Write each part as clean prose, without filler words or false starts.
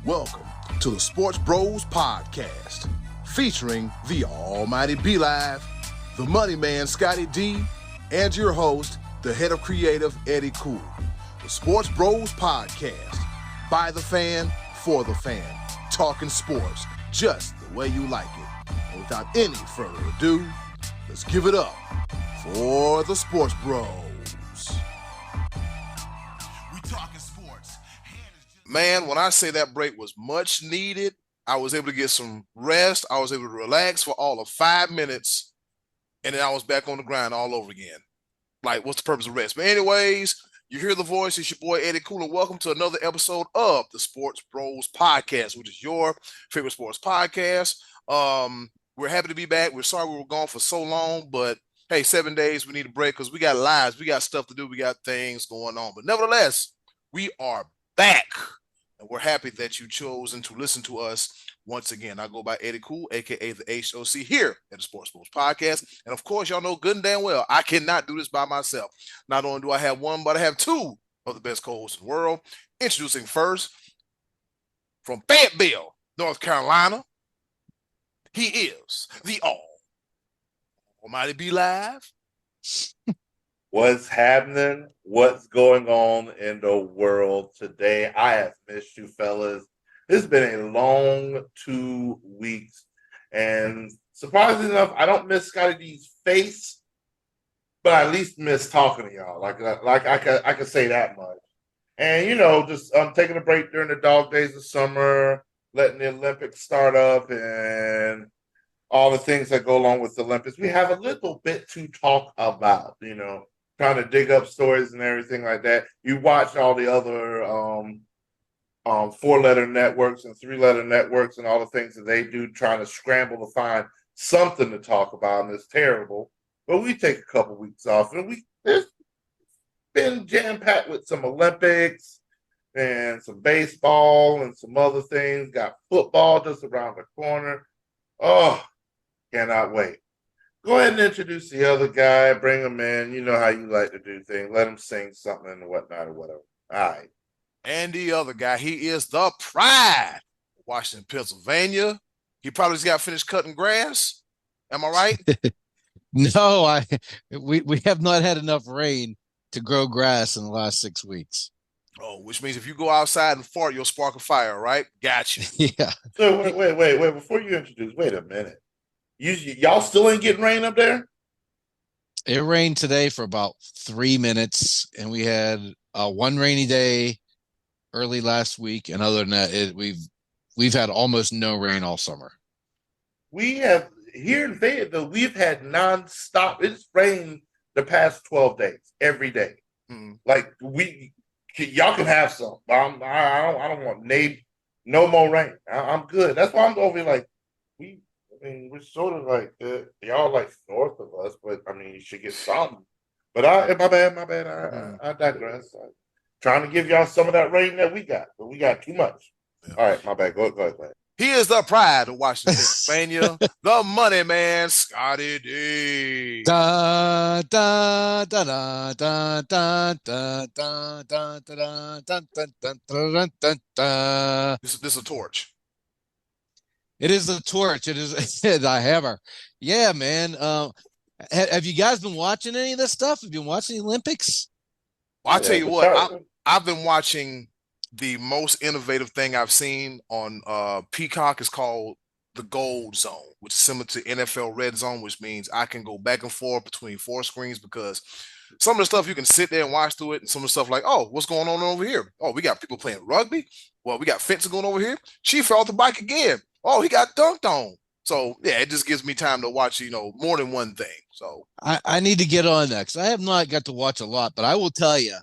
Welcome to the Sports Bros Podcast, featuring the almighty B Live, the money man Scottie D, and your host, the head of creative Eddie Cool. The Sports Bros Podcast, by the fan, for the fan, talking sports just the way you like it. And without any further ado, let's give it up for the Sports Bros. Man, when I say that break was much needed, I was able to get some rest. I was able to relax for all of 5 minutes, and then I was back on the grind all over again. Like, what's the purpose of rest? But anyways, you hear the voice. It's your boy, Eddie Cool, and welcome to another episode of the Sports Bros Podcast, which is your favorite sports podcast. We're happy to be back. We're sorry we were gone for so long, but hey, 7 days, we need a break because we got lives. We got stuff to do. We got things going on. But nevertheless, we are back. And we're happy that you chosen to listen to us once again. I go by Eddie Cool, a.k.a. the HOC, here at the Sports Bros Podcast. And, of course, y'all know good and damn well I cannot do this by myself. Not only do I have one, but I have two of the best co-hosts in the world. Introducing first, from Fayetteville, North Carolina, he is the almighty B Live. What's happening? What's going on in the world today? I have missed you, fellas. It's been a long 2 weeks, and surprisingly enough, I don't miss Scottie D's face, but I at least miss talking to y'all. Like I could say that much. And just taking a break during the dog days of summer, letting the Olympics start up, and all the things that go along with the Olympics. We have a little bit to talk about, trying to dig up stories and everything like that. You watch all the other 4-letter networks and 3-letter networks and all the things that they do, trying to scramble to find something to talk about, and it's terrible. But we take a couple weeks off, and it's been jam-packed with some Olympics and some baseball and some other things. Got football just around the corner. Oh, cannot wait. Go ahead and introduce the other guy. Bring him in. You know how you like to do things. Let him sing something and whatnot or whatever. All right. And the other guy, he is the pride of Washington, Pennsylvania. He probably just got finished cutting grass. Am I right? No, we have not had enough rain to grow grass in the last 6 weeks. Oh, which means if you go outside and fart, you'll spark a fire, right? Gotcha. Yeah. So wait. Before you introduce, wait a minute. Y'all still ain't getting rain up there? It rained today for about 3 minutes, and we had one rainy day early last week, and other than that, we've had almost no rain all summer. We have here in Fayetteville, we've had nonstop. It's rained the past 12 days, every day. Mm-hmm. Like y'all can have some. I don't want no more rain. I'm good. That's why I'm over here like we're sort of like y'all like north of us, but I mean you should get some. But my bad. I digress. I'm trying to give y'all some of that rain that we got, but we got too much. Yeah. All right, my bad. Go ahead. He is the pride of Washington, Pennsylvania, the money man, Scottie D. Da da da da da da da da da da da da da. This is a torch. It is a torch. It is a hammer. Yeah, man. Have you guys been watching any of this stuff? Have you been watching the Olympics? Well, I'll tell you what. I've been watching the most innovative thing I've seen on Peacock is called the Gold Zone, which is similar to NFL Red Zone, which means I can go back and forth between 4 screens because some of the stuff you can sit there and watch through it, and some of the stuff like, oh, what's going on over here? Oh, we got people playing rugby. Well, we got fencing going over here. Chief fell off the bike again. Oh, he got dunked on. So, yeah, it just gives me time to watch, more than one thing. So I need to get on that because I have not got to watch a lot, but I will tell you,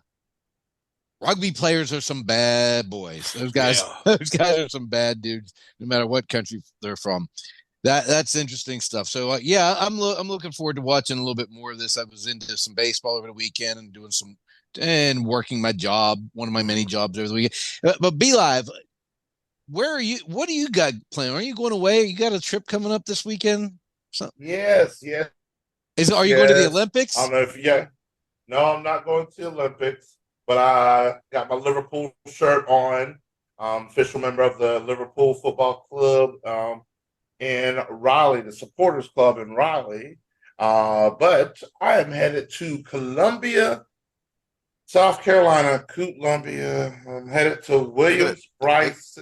rugby players are some bad boys. Those guys are some bad dudes, no matter what country they're from. That's interesting stuff. So, I'm looking forward to watching a little bit more of this. I was into some baseball over the weekend and doing and working my job, one of my many jobs over the weekend. But Be Live, where are you? What do you got planned? Are you going away? You got a trip coming up this weekend? Yes. Are you going to the Olympics? I don't know if No, I'm not going to the Olympics, but I got my Liverpool shirt on. official member of the Liverpool Football Club in Raleigh, the Supporters Club in Raleigh. But I am headed to Columbia, South Carolina, Columbia. I'm headed to Williams Bryce.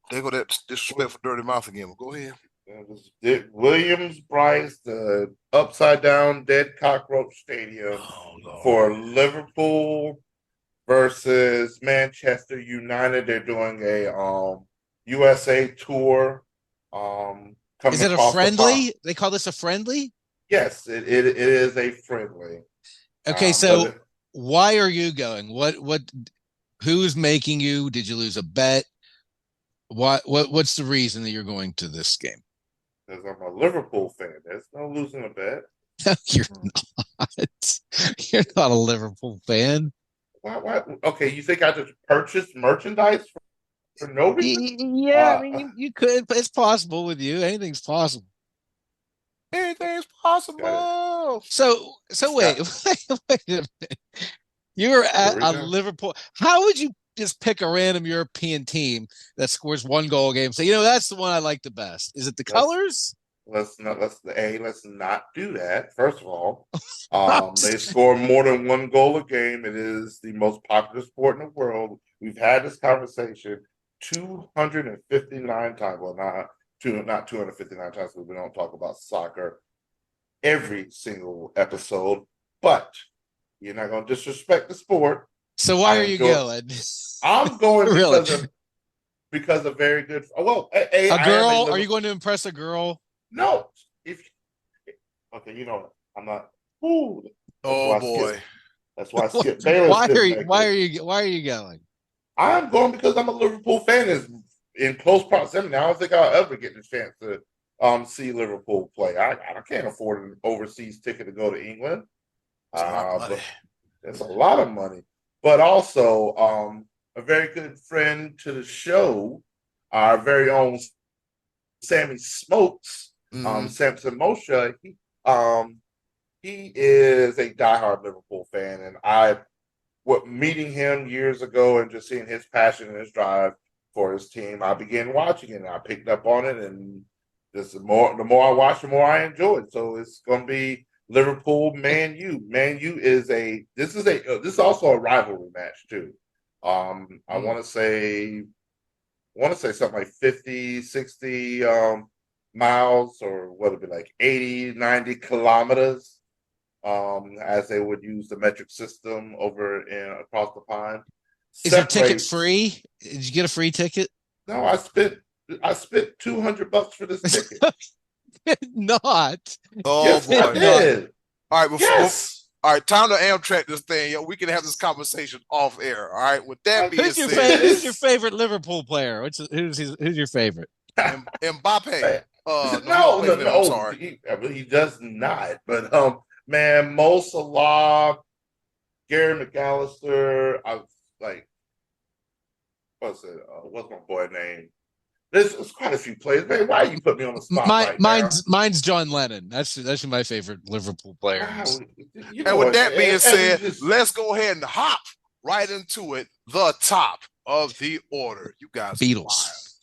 There go that disrespectful dirty mouth again. Go ahead. Williams Bryce, the upside down dead cockroach stadium for Liverpool versus Manchester United. They're doing a USA tour. Is it a friendly? They call this a friendly? Yes, it is a friendly. Okay, so why are you going? Who's making you? Did you lose a bet? What's the reason that you're going to this game? Because I'm a Liverpool fan. There's no losing a bet. No, you're not. You're not a Liverpool fan. Why? Okay, you think I just purchased merchandise for no reason? Yeah, I mean, you could, but it's possible with you. Anything's possible. Anything's possible. So wait a minute. You're at a Liverpool. How would you just pick a random European team that scores one goal a game? So that's the one I like the best. Is it the colors? Let's not do that. First of all, they score more than one goal a game. It is the most popular sport in the world. We've had this conversation 259 times. Well, not 259 times, because we don't talk about soccer every single episode. But you're not going to disrespect the sport. So why are you going? I'm going because of very good. Well, a girl? Are you going to impress a girl? No. Okay, I'm not. Ooh, oh boy. That's why I skipped Baylor. Why are you going? I'm going because I'm a Liverpool fan. Is in close proximity. I don't think I'll ever get the chance to see Liverpool play. I can't afford an overseas ticket to go to England. But it's a lot of money. But also, a very good friend to the show, our very own Sammy Smokes, Samson Moshe. He is a diehard Liverpool fan, and meeting him years ago and just seeing his passion and his drive for his team, I began watching it, and I picked up on it, and the more I watch, the more I enjoy it. So it's going to be Liverpool, Man U. This is also a rivalry match too. I want to say something like 50, 60 miles, or what would it be, like 80, 90 kilometers, as they would use the metric system over across the pond. Is your ticket free? Did you get a free ticket? No, I spent $200 for this ticket. Not. Oh yes, boy. I did. All right, all right, time to Amtrak this thing. We can have this conversation off air. All right. With that being said, who's your favorite Liverpool player? Who's your favorite? Mbappe. No, I'm sorry. He does not. But man, Mo Salah, Gary McAllister. I was like, what's my boy name? There's quite a few players. Man, why you put me on the spot? Mine's John Lennon. That's my favorite Liverpool player. And with that being said, let's go ahead and hop right into it. The top of the order. You guys, Beatles.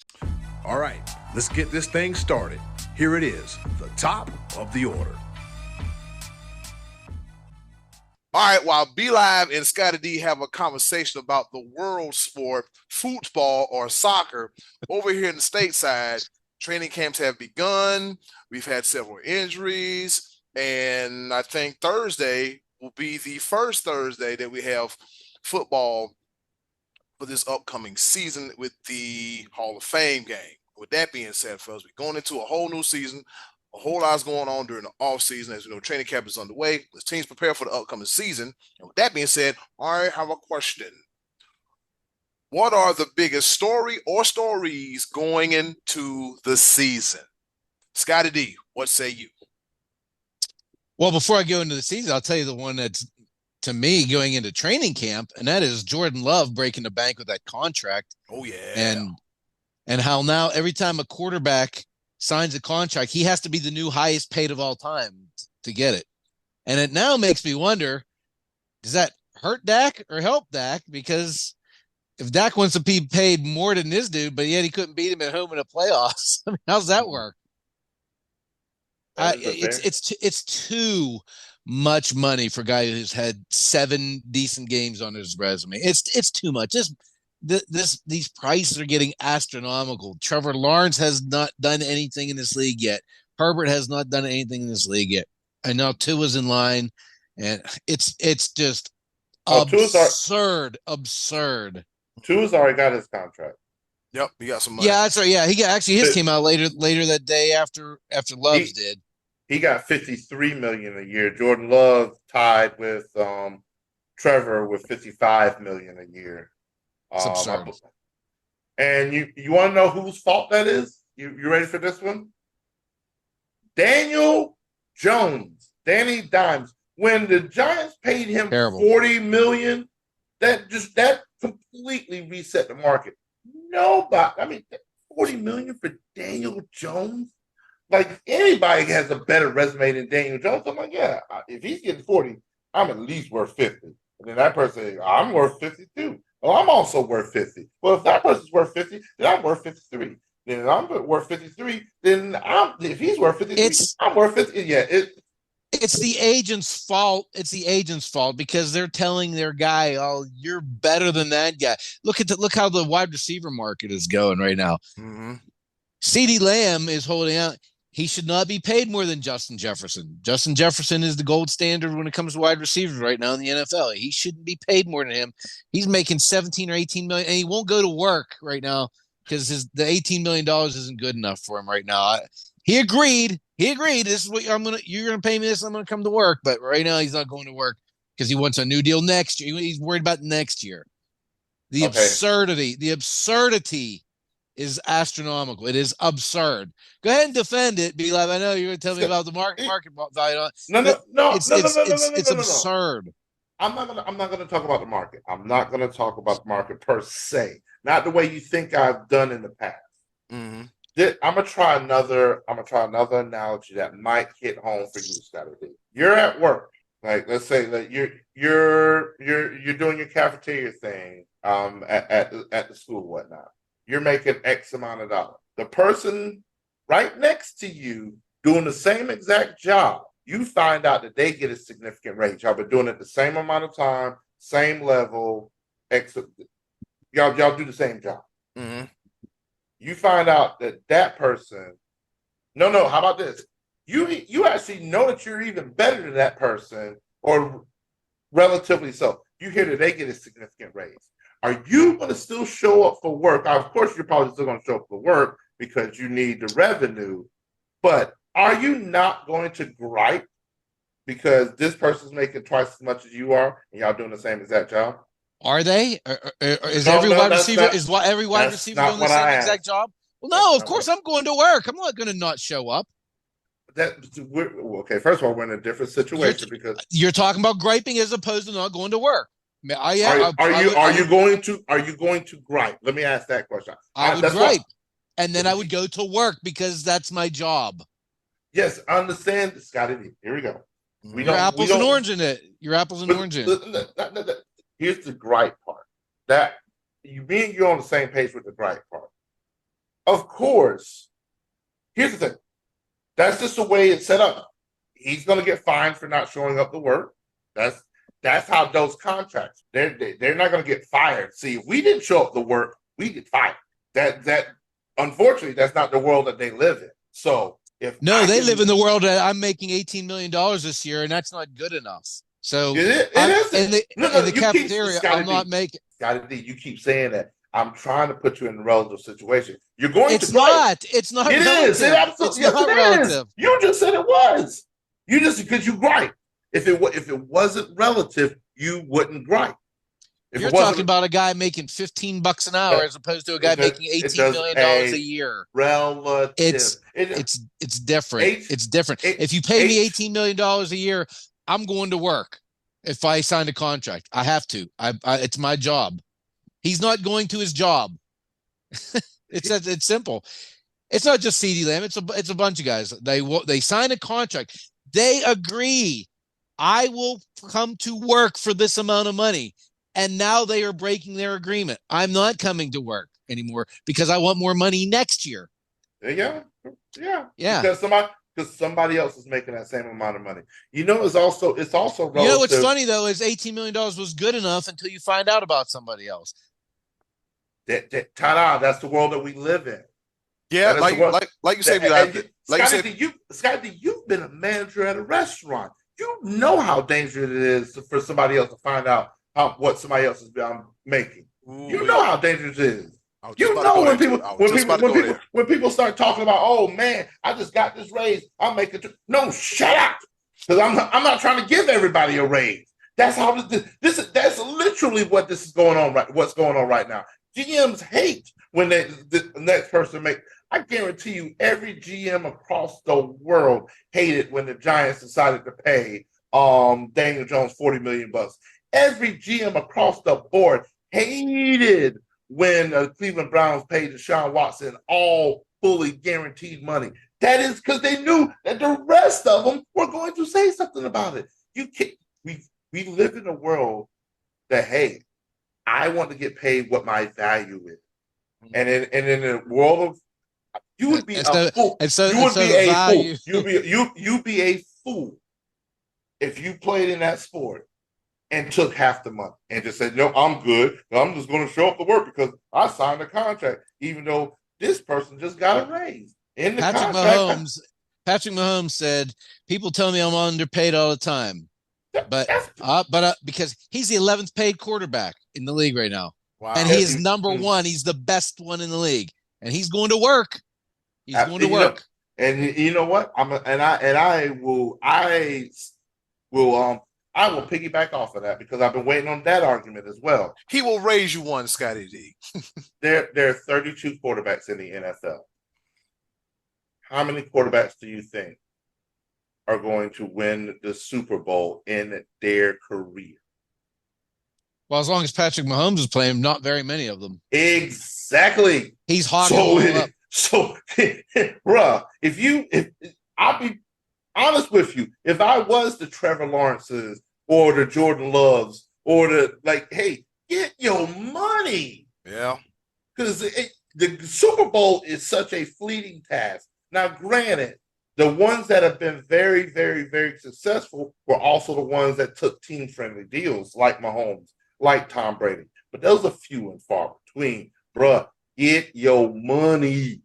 All right, let's get this thing started. Here it is, the top of the order. All right, while B-Live and Scottie D have a conversation about the world sport, football or soccer, over here in the stateside, training camps have begun. We've had several injuries, and I think Thursday will be the first Thursday that we have football for this upcoming season with the Hall of Fame game. With that being said, fellas, we're going into a whole new season. A whole lot's going on during the off season. As you know, training camp is underway. The teams prepare for the upcoming season. And with that being said, I have a question. What are the biggest story or stories going into the season? Scottie D, what say you? Well, before I go into the season, I'll tell you the one that's, to me, going into training camp, and that is Jordan Love breaking the bank with that contract. Oh, yeah. And how now every time a quarterback signs a contract, he has to be the new highest paid of all time to get it. And it now makes me wonder, does that hurt Dak or help Dak? Because if Dak wants to be paid more than this dude, but yet he couldn't beat him at home in the playoffs, I mean, how's that work? It's too much money for a guy who's had 7 decent games on his resume. It's too much. These prices are getting astronomical. Trevor Lawrence has not done anything in this league yet. Herbert has not done anything in this league yet. And now Tua's in line, and it's just absurd. Tua's already got his contract. Yep, he got some money. Yeah, that's right. Yeah, his came out later that day after Love's did. He got $53 million a year. Jordan Love tied with Trevor with $55 million a year. It's absurd. And you want to know whose fault that is? You ready for this one? Daniel Jones, Danny Dimes. When the Giants paid him $40 million, that completely reset the market. Nobody, I mean, $40 million for Daniel Jones. Like, anybody has a better resume than Daniel Jones. I'm like, yeah, if he's getting 40, I'm at least worth 50. And then that person says, I'm worth 50 too. Well, I'm also worth 50. Well, if that person's worth 50, then I'm worth 53. Then if I'm worth 53, then if he's worth 53, I'm worth 50. Yeah, it's the agent's fault. It's the agent's fault because they're telling their guy, "Oh, you're better than that guy." Look how the wide receiver market is going right now. Mm-hmm. CeeDee Lamb is holding out. He should not be paid more than Justin Jefferson. Justin Jefferson is the gold standard when it comes to wide receivers right now in the NFL. He shouldn't be paid more than him. He's making 17 or 18 million, and he won't go to work right now because the $18 million isn't good enough for him right now. He agreed. This is what you're gonna pay me this. I'm gonna come to work. But right now he's not going to work because he wants a new deal next year. He's worried about next year. The absurdity is astronomical. It is absurd. Go ahead and defend it, be like, I know you're gonna tell me about the market value. It's absurd. I'm not gonna talk about the market. I'm not gonna talk about the market per se. Not the way you think I've done in the past. Mm-hmm. I'm gonna try another analogy that might hit home for you, Scottie D. You're at work, like let's say that you're doing your cafeteria thing at the school, whatnot. You're making X amount of dollars. The person right next to you doing the same exact job, you find out that they get a significant raise. Y'all been doing it the same amount of time, same level. Y'all do the same job. Mm-hmm. You find out that person. No. How about this? You actually know that you're even better than that person, or relatively so. You hear that they get a significant raise. Are you going to still show up for work? Now, of course, you're probably still going to show up for work because you need the revenue. But are you not going to gripe because this person's making twice as much as you are, and y'all doing the same exact job? Are they? Is every wide receiver doing the same exact job? Well, no, of course I'm going to work. I'm not going to not show up. Okay, first of all, we're in a different situation because you're talking about griping as opposed to not going to work. Are you going to gripe? Let me ask that question. I would gripe, and then I would go to work because that's my job. Yes, I understand, Scottie D. Here we go. Your apples and orange in it. Your apples and orange in it. Here's the gripe part. That you're on the same page with the gripe part. Of course, here's the thing. That's just the way it's set up. He's going to get fined for not showing up to work. That's how those contracts. They're not going to get fired. See, if we didn't show up to work, we get fired. That unfortunately, that's not the world that they live in. So they live in the world that I'm making $18 million this year, and that's not good enough. So it isn't. In the cafeteria, I'm not making. Scottie D, you keep saying that. I'm trying to put you in a relative situation. You're going to. It's not. It's not. It relative. Is. It absolutely. Yes, it relative. Is. You just said it was. You just because you gripe. If it wasn't relative, you wouldn't gripe. You're talking about a guy making $15 an hour as opposed to a guy making $18 million a year. Relative. It's different. It's different. If you pay me $18 million a year, I'm going to work. If I signed a contract, I have to. It's my job. He's not going to his job. It's simple. It's not just CeeDee Lamb. It's a bunch of guys. They sign a contract. They agree. I will come to work for this amount of money. And now they are breaking their agreement. I'm not coming to work anymore because I want more money next year. Yeah. Yeah. Because somebody else is making that same amount of money. It's also relative. You know what's funny though is $18 million was good enough until you find out about somebody else. Ta-da! That's the world that we live in. Yeah, like you say, Scotty, you've been a manager at a restaurant. You know how dangerous it is for somebody else to find out what somebody else is making. You know how dangerous it is. You know when people start talking about, oh man, I just got this raise, I'm making no, shut up, because I'm not trying to give everybody a raise. That's how that's literally what this is going on what's going on right now. GMs hate when the next person makes. I guarantee you, every GM across the world hated when the Giants decided to pay Daniel Jones $40 million. Every GM across the board hated when Cleveland Browns paid Deshaun Watson all fully guaranteed money. That is because they knew that the rest of them were going to say something about it. You can't. We live in a world that, hey, I want to get paid what my value is, and in a world of, you would be a fool. You would be a fool. You'd be a fool if you played in that sport and took half the money and just said, no, I'm good. I'm just going to show up to work because I signed a contract, even though this person just got a raise in the contract. Patrick Mahomes said, people tell me I'm underpaid all the time. But because he's the 11th paid quarterback in the league right now. Wow. And he is number one. He's the best one in the league. And he's going to work. He's going to work. And you know what? I will piggyback off of that because I've been waiting on that argument as well. He will raise you one, Scottie D. There are 32 quarterbacks in the NFL. How many quarterbacks do you think are going to win the Super Bowl in their career? Well, as long as Patrick Mahomes is playing, not very many of them. Exactly. He's hogging So, bruh, if I'll be honest with you, if I was the Trevor Lawrences or the Jordan Loves or hey, get your money. Yeah. Because the Super Bowl is such a fleeting task. Now, granted, the ones that have been very, very, very successful were also the ones that took team-friendly deals, like Mahomes, like Tom Brady. But those are few and far between. Bruh, get your money.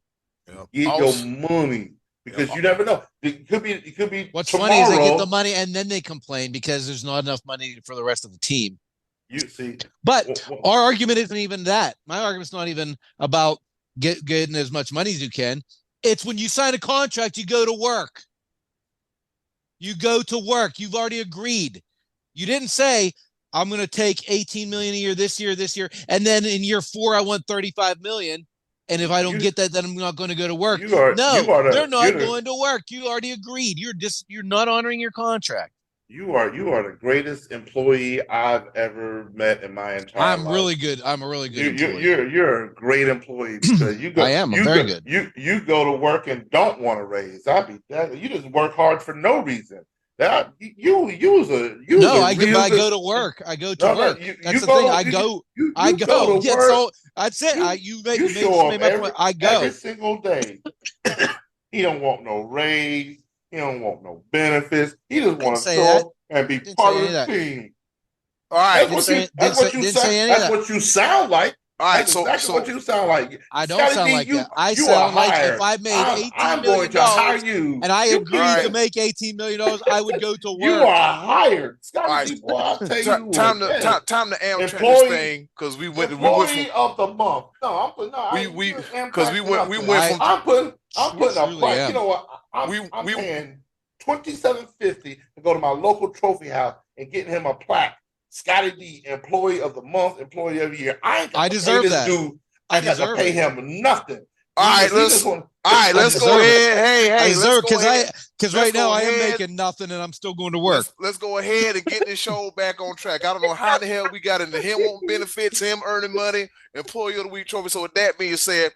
Get your money. Because you never know. It could be What's tomorrow. funny is they get the money and then they complain because there's not enough money for the rest of the team. You see. But our argument isn't even that. My argument's not even about getting as much money as you can. It's when you sign a contract, you go to work. You go to work. You've already agreed. You didn't say, I'm going to take $18 million a year this year, and then in year 4, I want $35 million. And if I don't get that, then I'm not going to go to work. They're not going to work. You already agreed. You're not honoring your contract. You are the greatest employee I've ever met in my entire life. Really good. I'm a really good employee. You're a great employee because you go. I'm very good. You go to work and don't want to raise. You just work hard for no reason. I go to work. I go to work. That's the thing. I go. Yeah, so that's it. You show up I go every single day. He don't want no raise. He don't want no benefits. He just wants to show up and be part of the team. All right. That's what you sound like. All right, that's exactly what you sound like. I don't sound like that. I sound like if I made $18 million to hire you, and I agreed to make $18 million, I would go to work. You are hired. Scotty, boy, I'll tell you time to Amtrak this thing because we went from of the month. I'm putting a price. You know what? I'm paying $27.50 to go to my local trophy house and getting him a plaque. Scottie D, employee of the month, employee of the year. I deserve that. Dude, I got to pay him nothing. All right, let's go ahead. Hey, I deserve because right now I am making nothing and I'm still going to work. Let's go ahead and get this show back on track. I don't know how the hell we got into him wanting benefits, him earning money, employee of the week trophy. So with that being said,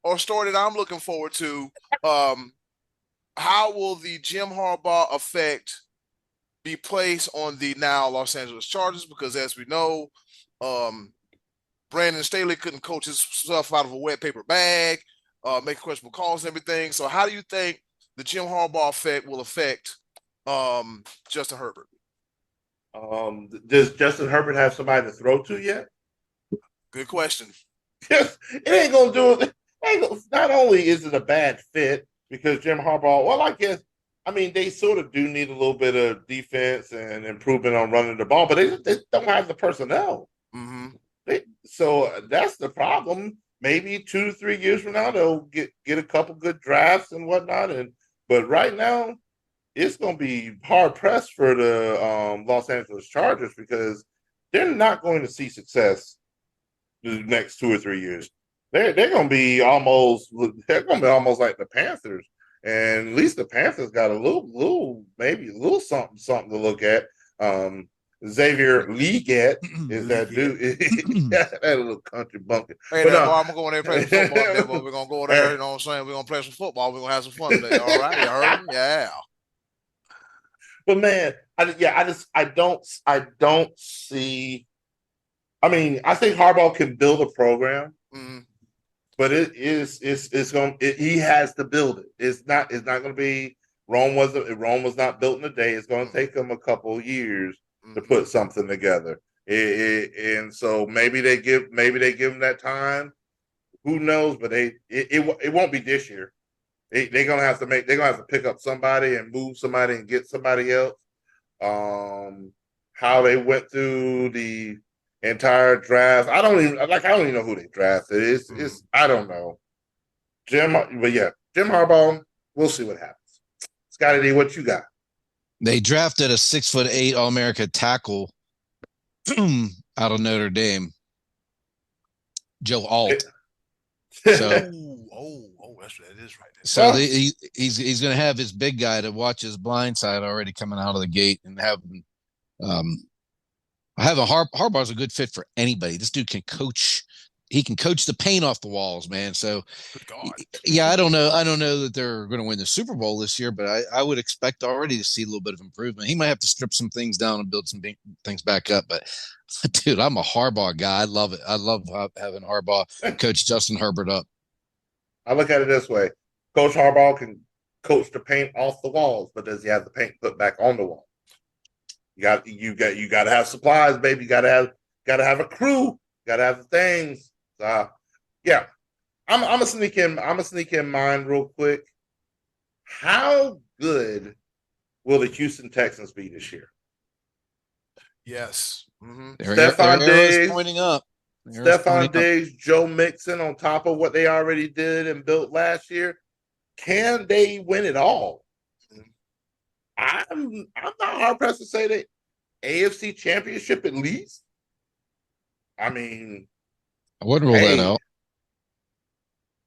our story that I'm looking forward to, how will the Jim Harbaugh effect be placed on the now Los Angeles Chargers? Because as we know, Brandon Staley couldn't coach his stuff out of a wet paper bag, making questionable calls and everything. So how do you think the Jim Harbaugh effect will affect Justin Herbert? Does Justin Herbert have somebody to throw to yet? Good question. It ain't gonna do it. Not only is it a bad fit because Jim Harbaugh, well, I guess, I mean, they sort of do need a little bit of defense and improvement on running the ball, but they don't have the personnel. Mm-hmm. So that's the problem. Maybe 2 to 3 years from now, they'll get a couple good drafts and whatnot. But right now, it's going to be hard pressed for the Los Angeles Chargers because they're not going to see success the next 2 or 3 years. They're going to be almost like the Panthers, and at least the Panthers got a little something to look at. Xavier Leggett is that dude. That little country bumpkin. Hey, boy, I'm gonna go in there and play some football. There, boy. We're gonna go there. You know what I'm saying? We're gonna play some football. We're gonna have some fun today. All right, you heard me? Yeah. But man, I don't see. I mean, I think Harbaugh can build a program, but he has to build it. It's not going to be Rome was not built in a day. It's going to take him a couple of years to put something together. And so maybe they give him that time. Who knows? But it won't be this year. They're gonna have to pick up somebody and move somebody and get somebody else. How they went through the entire draft, I don't even know who they drafted. It's I don't know. Jim Harbaugh. We'll see what happens. Scottie D, what you got? They drafted a 6'8" All-America tackle out of Notre Dame, Joe Alt. So, that's that is right. So he's going to have his big guy to watch his blind side already coming out of the gate, and Harbaugh's a good fit for anybody. This dude can coach. He can coach the paint off the walls, man. So, good God. Yeah, I don't know that they're going to win the Super Bowl this year, but I would expect already to see a little bit of improvement. He might have to strip some things down and build some things back up. But, dude, I'm a Harbaugh guy. I love it. I love having Harbaugh coach Justin Herbert up. I look at it this way: Coach Harbaugh can coach the paint off the walls, but does he have the paint put back on the wall? You got to have supplies, baby. You got to have a crew. Got to have the things. Yeah, I'm gonna sneak in mine real quick. How good will the Houston Texans be this year? Yes. Mm-hmm. Stephon Diggs pointing up. Stephon Diggs, Joe Mixon, on top of what they already did and built last year. Can they win it all? I'm not hard pressed to say that AFC Championship at least. I mean, I wouldn't rule that out.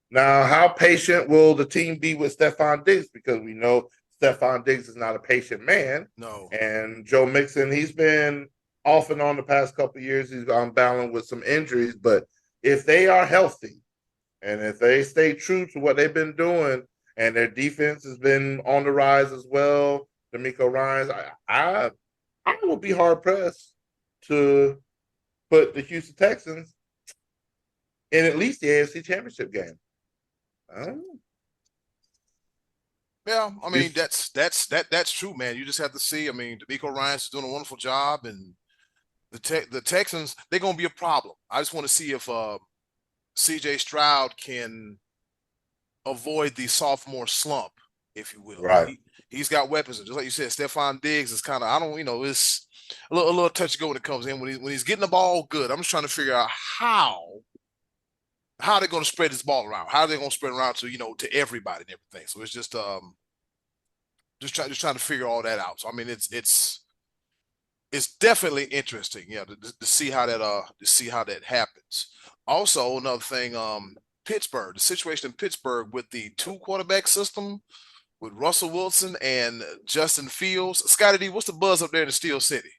Now, how patient will the team be with Stephon Diggs? Because we know Stephon Diggs is not a patient man. No. And Joe Mixon, he's been off and on the past couple of years. He's gone battling with some injuries. But if they are healthy and if they stay true to what they've been doing and their defense has been on the rise as well, D'Amico Ryans, I would be hard-pressed to put the Houston Texans in at least the AFC Championship game. Yeah, I mean that's true, man. You just have to see. I mean, D'Amico Ryans is doing a wonderful job, and the Texans, they're gonna be a problem. I just want to see if CJ Stroud can avoid the sophomore slump, if you will. Right. He's got weapons, and just like you said, Stephon Diggs is kind of it's a little touch and go when it comes in. When he's getting the ball good, I'm just trying to figure out how they're going to spread this ball around. How are they going to spread it around to everybody and everything. So it's just trying to figure all that out. So I mean, it's definitely interesting, to see how that happens. Also, another thing, Pittsburgh, the situation in Pittsburgh with the 2-quarterback system with Russell Wilson and Justin Fields. Scottie D, what's the buzz up there in Steel City?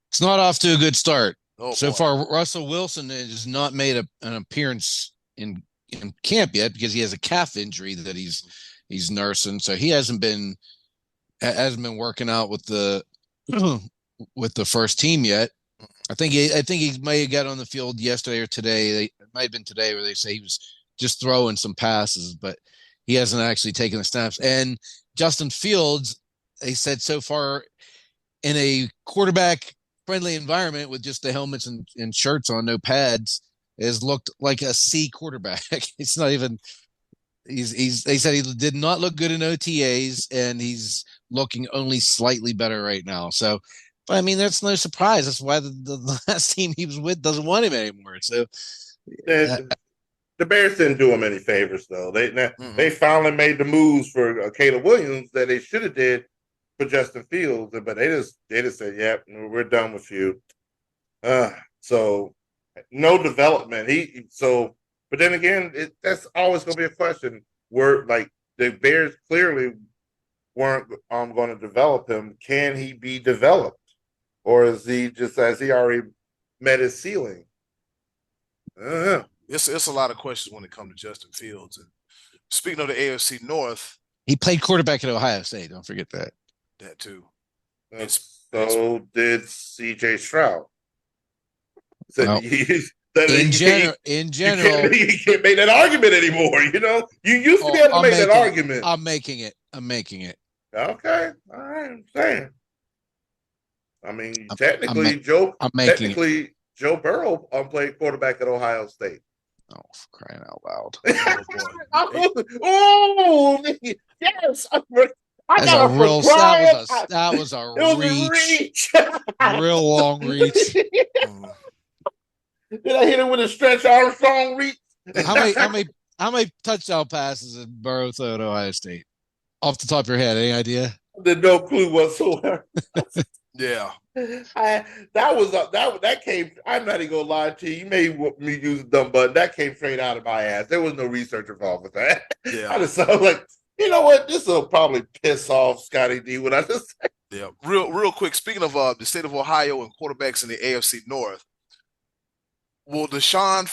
It's not off to a good start. So boy. far, Russell Wilson has not made an appearance in camp yet because he has a calf injury that he's nursing. So he hasn't been working out with the first team yet. I think he may have got on the field yesterday or today. It might have been today where they say he was just throwing some passes, but he hasn't actually taken the snaps. And Justin Fields, they said so far in a quarterback friendly environment with just the helmets and shirts on, no pads, has looked like a C quarterback. It's not even. They said he did not look good in OTAs, and he's looking only slightly better right now. So, but I mean, that's no surprise. That's why the last team he was with doesn't want him anymore. So, the Bears didn't do him any favors, though. They finally made the moves for Caleb Williams that they should have did for Justin Fields, but they just said, "Yep, we're done with you." So no development. But then again, that's always going to be a question. Where like the Bears clearly weren't going to develop him. Can he be developed, or is he just has he already met his ceiling? It's a lot of questions when it comes to Justin Fields. And speaking of the AFC North, he played quarterback at Ohio State. Don't forget that. That too. So did C.J. Stroud. Well, in general, you can't make that argument anymore. You know, you used to be able to make that argument. I'm making it. Okay, all right. I'm saying. I mean, technically, Joe Burrow played quarterback at Ohio State. Oh, for crying out loud! Oh, yes. That was a reach. Real long reach. Did I hit it with a Stretch Armstrong reach? How many touchdown passes did Burrow throw at Ohio State? Off the top of your head, any idea? There's no clue whatsoever. Yeah. That came. I'm not even gonna lie to you. You may me use a dumb button. That came straight out of my ass. There was no research involved with that. Yeah. I just sound like, you know what? This will probably piss off Scottie D when I just say. Yeah. Real quick. Speaking of the state of Ohio and quarterbacks in the AFC North, will Deshaun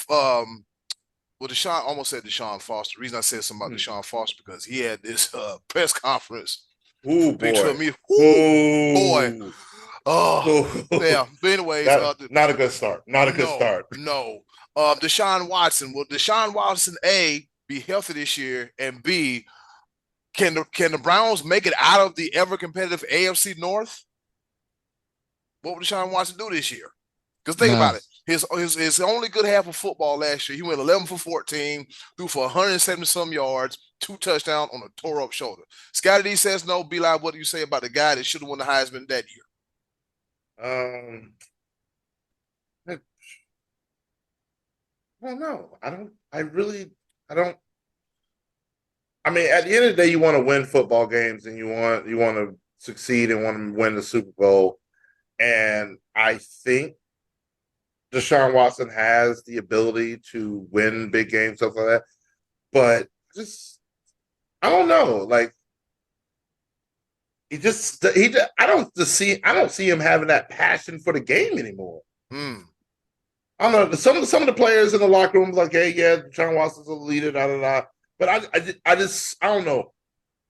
almost said Deshaun Foster. The reason I said something about Deshaun Foster because he had this press conference. Ooh, boy. Boy. Oh, yeah. But anyways, not a good start. Not a good start. No. Deshaun Watson. Will Deshaun Watson A be healthy this year, and B, can the Browns make it out of the ever competitive AFC North? What will Deshaun Watson do this year? Because think about it. His only good half of football last year, he went 11 for 14, threw for 170 some yards, 2 touchdowns on a tore up shoulder. Scottie D says no. Be like, what do you say about the guy that should have won the Heisman that year? I don't know. I don't. I mean, at the end of the day, you want to win football games and you want to succeed and want to win the Super Bowl. And I think Deshaun Watson has the ability to win big games, stuff like that. But I don't know. Like, I don't see him having that passion for the game anymore. I don't know. Some of the players in the locker room like, hey, yeah, Deshaun Watson's a leader, da da da. But I don't know.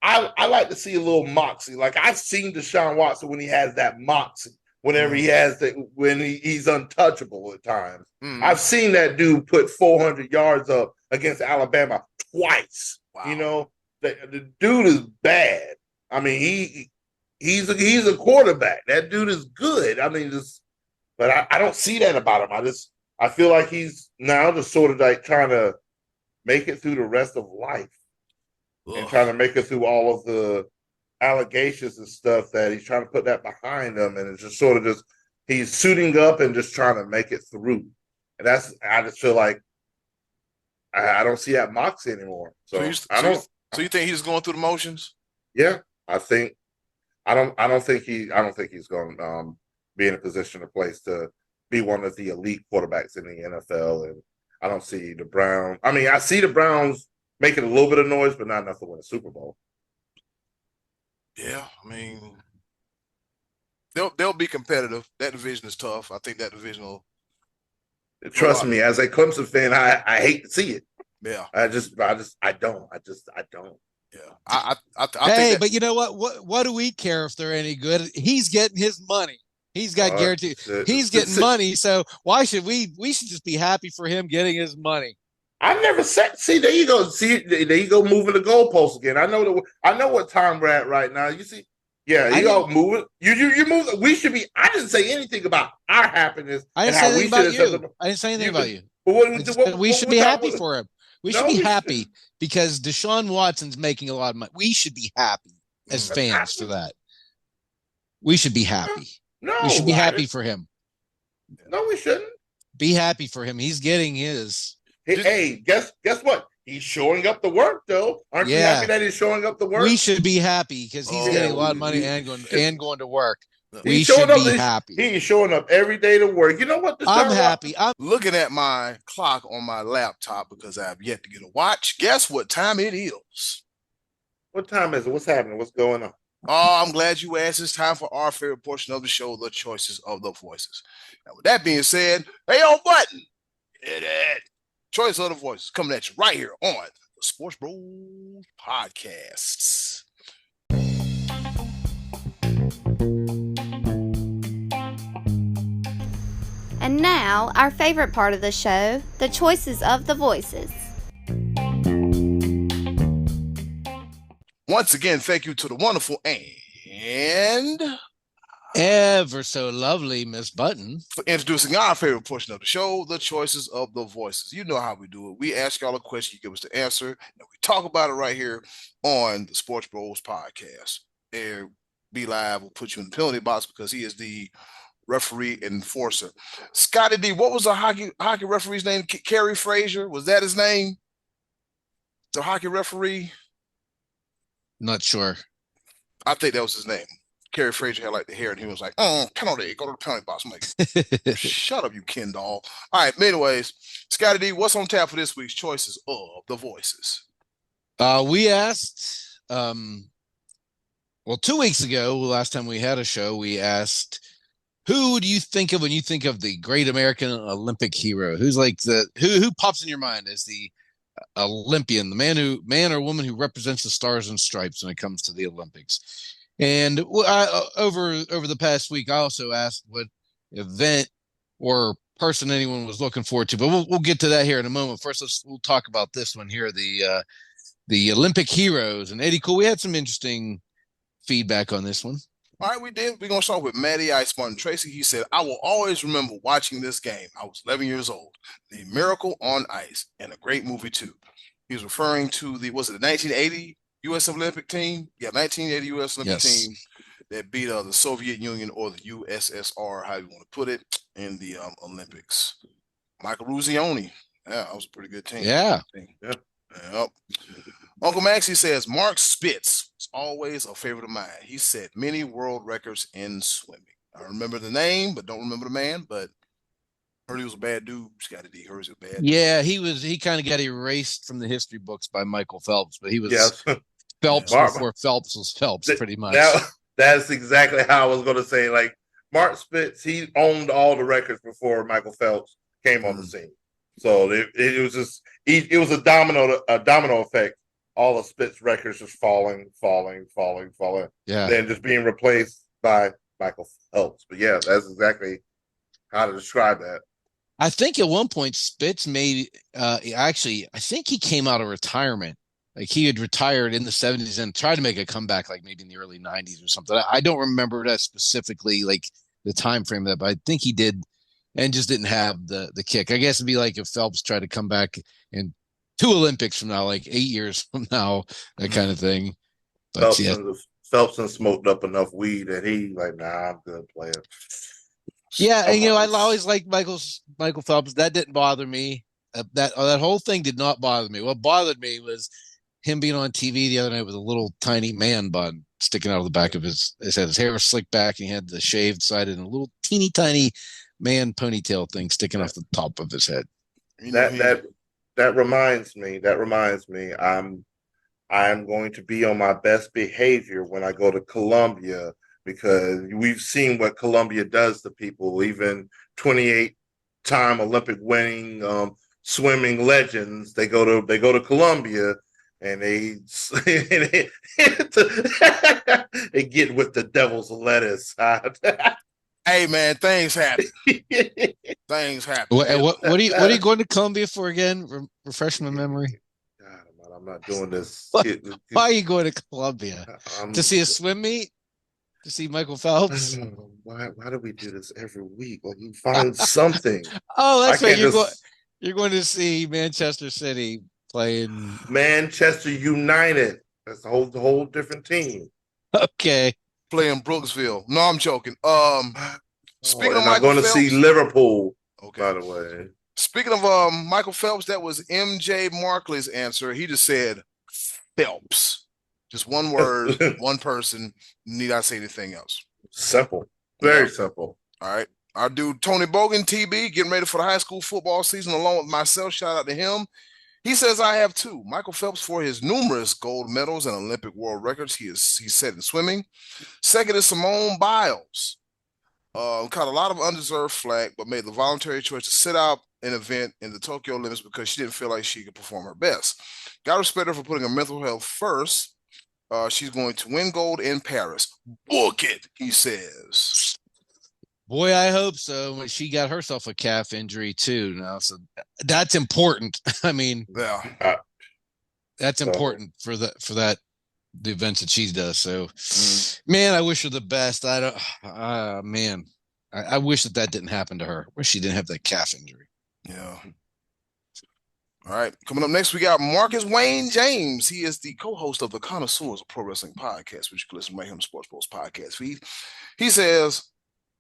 I like to see a little moxie. Like I've seen Deshaun Watson when he has that moxie. Whenever he has when he's untouchable at times. I've seen that dude put 400 yards up against Alabama twice. Wow. You know, the dude is bad. I mean, he's a quarterback. That dude is good. I mean, but I don't see that about him. I feel like he's now just sort of like trying to make it through the rest of life and trying to make it through all of the allegations and stuff that he's trying to put that behind him, and it's just sort of he's suiting up and just trying to make it through. And I just feel like I don't see that moxie anymore. So you think he's going through the motions? Yeah, I don't think he's going to be in a position or place to be one of the elite quarterbacks in the NFL. And I don't see the Browns. I mean, I see the Browns making a little bit of noise, but not enough to win a Super Bowl. Yeah, I mean, they'll be competitive. That division is tough. I think that division will. Trust me, as a Clemson fan, I hate to see it. Yeah, I don't. Yeah, I hey, think but you know what? What do we care if they're any good? He's getting his money. He's got guaranteed. He's getting money, so why should we? We should just be happy for him getting his money. I never said. See, there you go. See, there you go, moving the goalposts again. I know what time we're at right now. You see, yeah, you all moving. You move. We should be. I didn't say anything about our happiness. I didn't say anything about you. I didn't say anything about you. We should be happy for him. We should be happy because Deshaun Watson's making a lot of money. We should be happy as fans for that. We should be happy. No, we should be happy for him. No, we shouldn't. Be happy for him. He's getting his. Hey, guess what? He's showing up the work, though. Aren't you happy that he's showing up the work? We should be happy because he's getting a lot of money and going to work. We should be happy. He's showing up every day to work. You know what? I'm happy. I'm looking at my clock on my laptop because I have yet to get a watch. Guess what time it is? What time is it? What's happening? What's going on? Oh, I'm glad you asked. It's time for our favorite portion of the show, the choices of the voices. Now, with that being said, hey, old button, hit it. Choice of the voices coming at you right here on the Sports Bros Podcasts. And now, our favorite part of the show, the choices of the voices. Once again, thank you to the wonderful and ever so lovely Miss Button for introducing our favorite portion of the show, the choices of the voices. You know how we do it. We ask y'all a question, you give us the answer, and we talk about it right here on the Sports Bros Podcast. And Be Live will put you in the penalty box because he is the referee enforcer. Scottie D, what was the hockey referee's name? Kerry Frazier? Was that his name? The hockey referee? Not sure. I think that was his name. Kerry Frazier had like the hair, and he was like, penalty, go to the penalty box. I'm like, shut up, you Ken doll. All right, anyways, Scottie D, what's on tap for this week's choices of the voices? We asked, 2 weeks ago, last time we had a show, we asked, who do you think of when you think of the great American Olympic hero? Who's like who pops in your mind as the Olympian, the man or woman who represents the stars and stripes when it comes to the Olympics? And over the past week, I also asked what event or person anyone was looking forward to, but we'll get to that here in a moment. First, we'll talk about this one here, the Olympic heroes. And Eddie Cool, we had some interesting feedback on this one. All right, we did. We're going to start with Matty Ice Martin Tracy. He said, I will always remember watching this game. I was 11 years old. The Miracle on Ice, and a great movie, too. He was referring to the 1980 U.S. Olympic team? Yeah, 1980 U.S. Olympic team that beat the Soviet Union or the USSR, how you want to put it, in the Olympics. Michael Ruzioni. Yeah, that was a pretty good team. Yeah. Yep. Uncle Maxie says, Mark Spitz is always a favorite of mine. He set many world records in swimming. I remember the name, but don't remember the man, but heard he was a bad dude. Scottie D heard he was bad. Yeah, he kind of got erased from the history books by Michael Phelps, but he was Phelps before Phelps was Phelps, pretty much. That's exactly how I was going to say. Like, Mark Spitz, he owned all the records before Michael Phelps came on the scene. So it was just it was a domino effect. All the Spitz records just falling. Yeah. Then just being replaced by Michael Phelps. But yeah, that's exactly how to describe that. I think at one point Spitz made I think he came out of retirement. Like he had retired in the 70s and tried to make a comeback like maybe in the early 90s or something. I don't remember that specifically, like the time frame of that, but I think he did and just didn't have the kick. I guess it'd be like if Phelps tried to come back in 2 Olympics from now, like 8 years from now, that kind of thing. But Phelps smoked up enough weed that he like, nah, I'm good player. Yeah, and I always liked Michael Phelps. That didn't bother me. That whole thing did not bother me. What bothered me was him being on TV the other night with a little tiny man bun sticking out of the back of his head. His hair was slicked back, and he had the shaved side and a little teeny tiny man ponytail thing sticking off the top of his head. That reminds me. I'm going to be on my best behavior when I go to Colombia, because we've seen what Colombia does to people. Even 28-time Olympic winning swimming legends, they go to Colombia and they get with the devil's lettuce. Hey man, things happen. Things happen. What are you going to Columbia for again? Refresh my memory. God, I'm not doing this. Why are you going to Columbia? To see a swim meet? To see Michael Phelps? Why do we do this every week? Like, you find something. Oh, that's right. Just You're going to see Manchester City playing Manchester United. That's a whole different team. Okay. Playing Brooksville. No, I'm joking. Speaking of and I'm Michael going to Phelps, see Liverpool. okay. By the way, Speaking of Michael Phelps, that was MJ Markley's answer. He just said Phelps. Just one word, one person. Need I say anything else? Simple. Very simple. All right. Our dude Tony Bogan, TB, getting ready for the high school football season along with myself. Shout out to him. He says, I have two. Michael Phelps for his numerous gold medals and Olympic world records he's set in swimming. Second is Simone Biles. Caught a lot of undeserved flack, but made the voluntary choice to sit out an event in the Tokyo Olympics because she didn't feel like she could perform her best. Got to respect her for putting her mental health first. She's going to win gold in Paris. Book it, he says. Boy, I hope so. She got herself a calf injury too now, so that's important. I mean, yeah, that's important for the events that she does. So, man, I wish her the best. I don't, man, I wish that didn't happen to her. I wish she didn't have that calf injury. Yeah. All right. Coming up next, we got Marcus Wayne James. He is the co-host of the Connoisseurs of Pro Wrestling Podcast, which you can listen to right here on the Sports Post podcast feed. He says,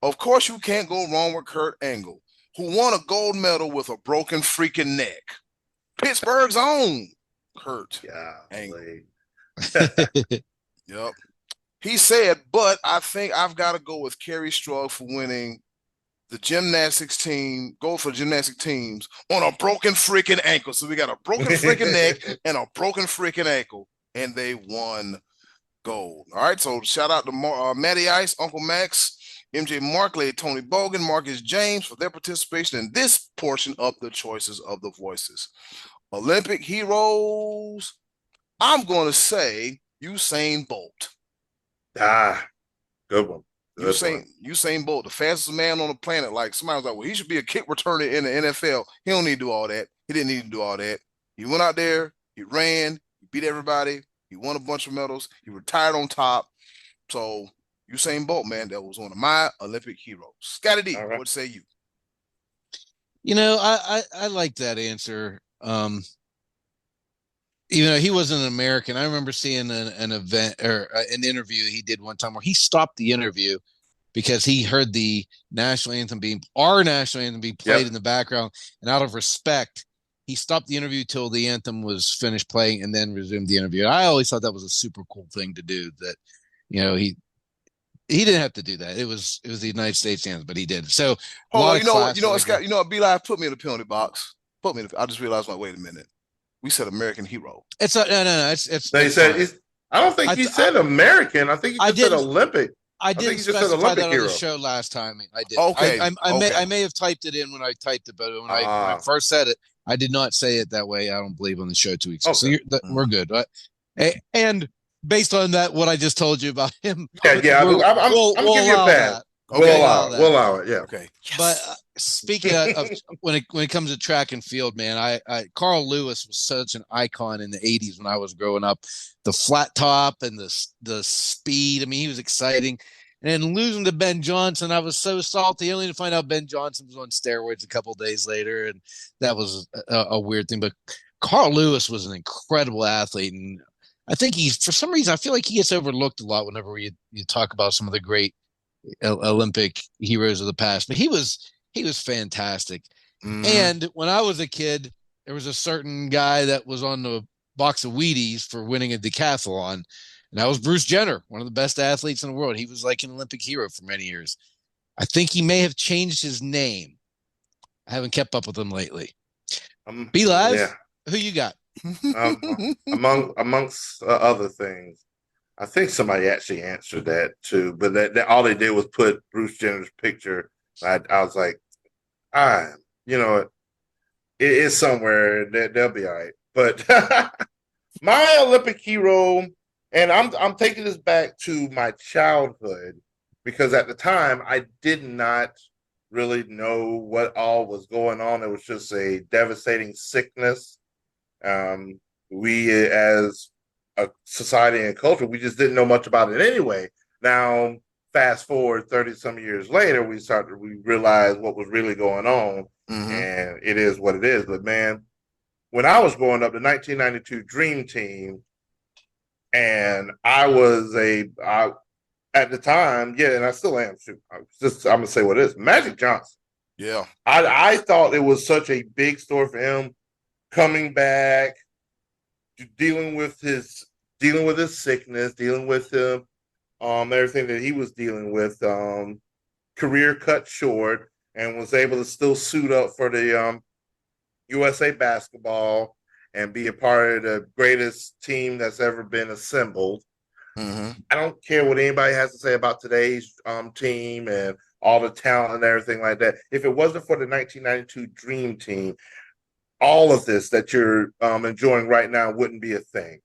of course, you can't go wrong with Kurt Angle, who won a gold medal with a broken freaking neck. Pittsburgh's own Kurt Angle. Yep. He said, but I think I've got to go with Kerry Strug for winning the gymnastics team, gold for gymnastic teams on a broken freaking ankle. So we got a broken freaking neck and a broken freaking ankle, and they won gold. All right. So shout out to Matty Ice, Uncle Max, MJ Markley, Tony Bogan, Marcus James for their participation in this portion of the choices of the voices. Olympic heroes. I'm going to say Usain Bolt. Good one. Usain Bolt, the fastest man on the planet. Like somebody was like, well, he should be a kick returner in the NFL. He don't need to do all that. He didn't need to do all that. He went out there, he ran, he beat everybody, he won a bunch of medals, he retired on top. So Usain Bolt, man, that was one of my Olympic heroes. Scottie D, what say you? You know, I like that answer. Even though he wasn't an American, I remember seeing an event or an interview he did one time where he stopped the interview because he heard the our national anthem being played in the background, and out of respect, he stopped the interview till the anthem was finished playing and then resumed the interview. I always thought that was a super cool thing to do. That, you know, he didn't have to do that. It was the United States anthem, but he did. So, Scott, B Live put me in the penalty box. I just realized, like, wait a minute. We said American hero. It's no. It's. No, he said. I don't think he said American. I think he just said Olympic. I didn't specify that on the show last time. I did. Okay. I may have typed it in when I typed it, but when I first said it, I did not say it that way. I don't believe on the show 2 weeks ago. Okay. So we're good. Right? And based on that, what I just told you about him, I'm giving you a pass. Okay. We'll allow it. Yeah. Okay. Yes. But speaking of when it comes to track and field, man, Carl Lewis was such an icon in the 80s when I was growing up. The flat top and the speed. I mean, he was exciting. And then losing to Ben Johnson, I was so salty only to find out Ben Johnson was on steroids a couple of days later, and that was a weird thing. But Carl Lewis was an incredible athlete, and I think for some reason, I feel like he gets overlooked a lot whenever you talk about some of the great Olympic heroes of the past, but he was fantastic. And when I was a kid, there was a certain guy that was on the box of Wheaties for winning a decathlon, and that was Bruce Jenner, one of the best athletes in the world. He was like an Olympic hero for many years. I think he may have changed his name. I haven't kept up with him lately. Be Live, who you got? Amongst other things, I think somebody actually answered that too, but that all they did was put Bruce Jenner's picture. I was like, it is somewhere. They'll be all right. But my Olympic hero, and I'm taking this back to my childhood because at the time I did not really know what all was going on. It was just a devastating sickness. We, as a society and culture, we just didn't know much about it anyway. Now, fast forward 30 some years later, we realized what was really going on, and it is what it is. But man, when I was growing up, the 1992 Dream Team, and at the time, yeah, and I still am. I'm gonna say what it is. Magic Johnson. Yeah. I thought it was such a big story for him coming back, dealing with his sickness, dealing with him, everything that he was dealing with, career cut short, and was able to still suit up for the USA basketball and be a part of the greatest team that's ever been assembled. I don't care what anybody has to say about today's team and all the talent and everything like that. If it wasn't for the 1992 Dream Team, all of this that you're enjoying right now wouldn't be a thing.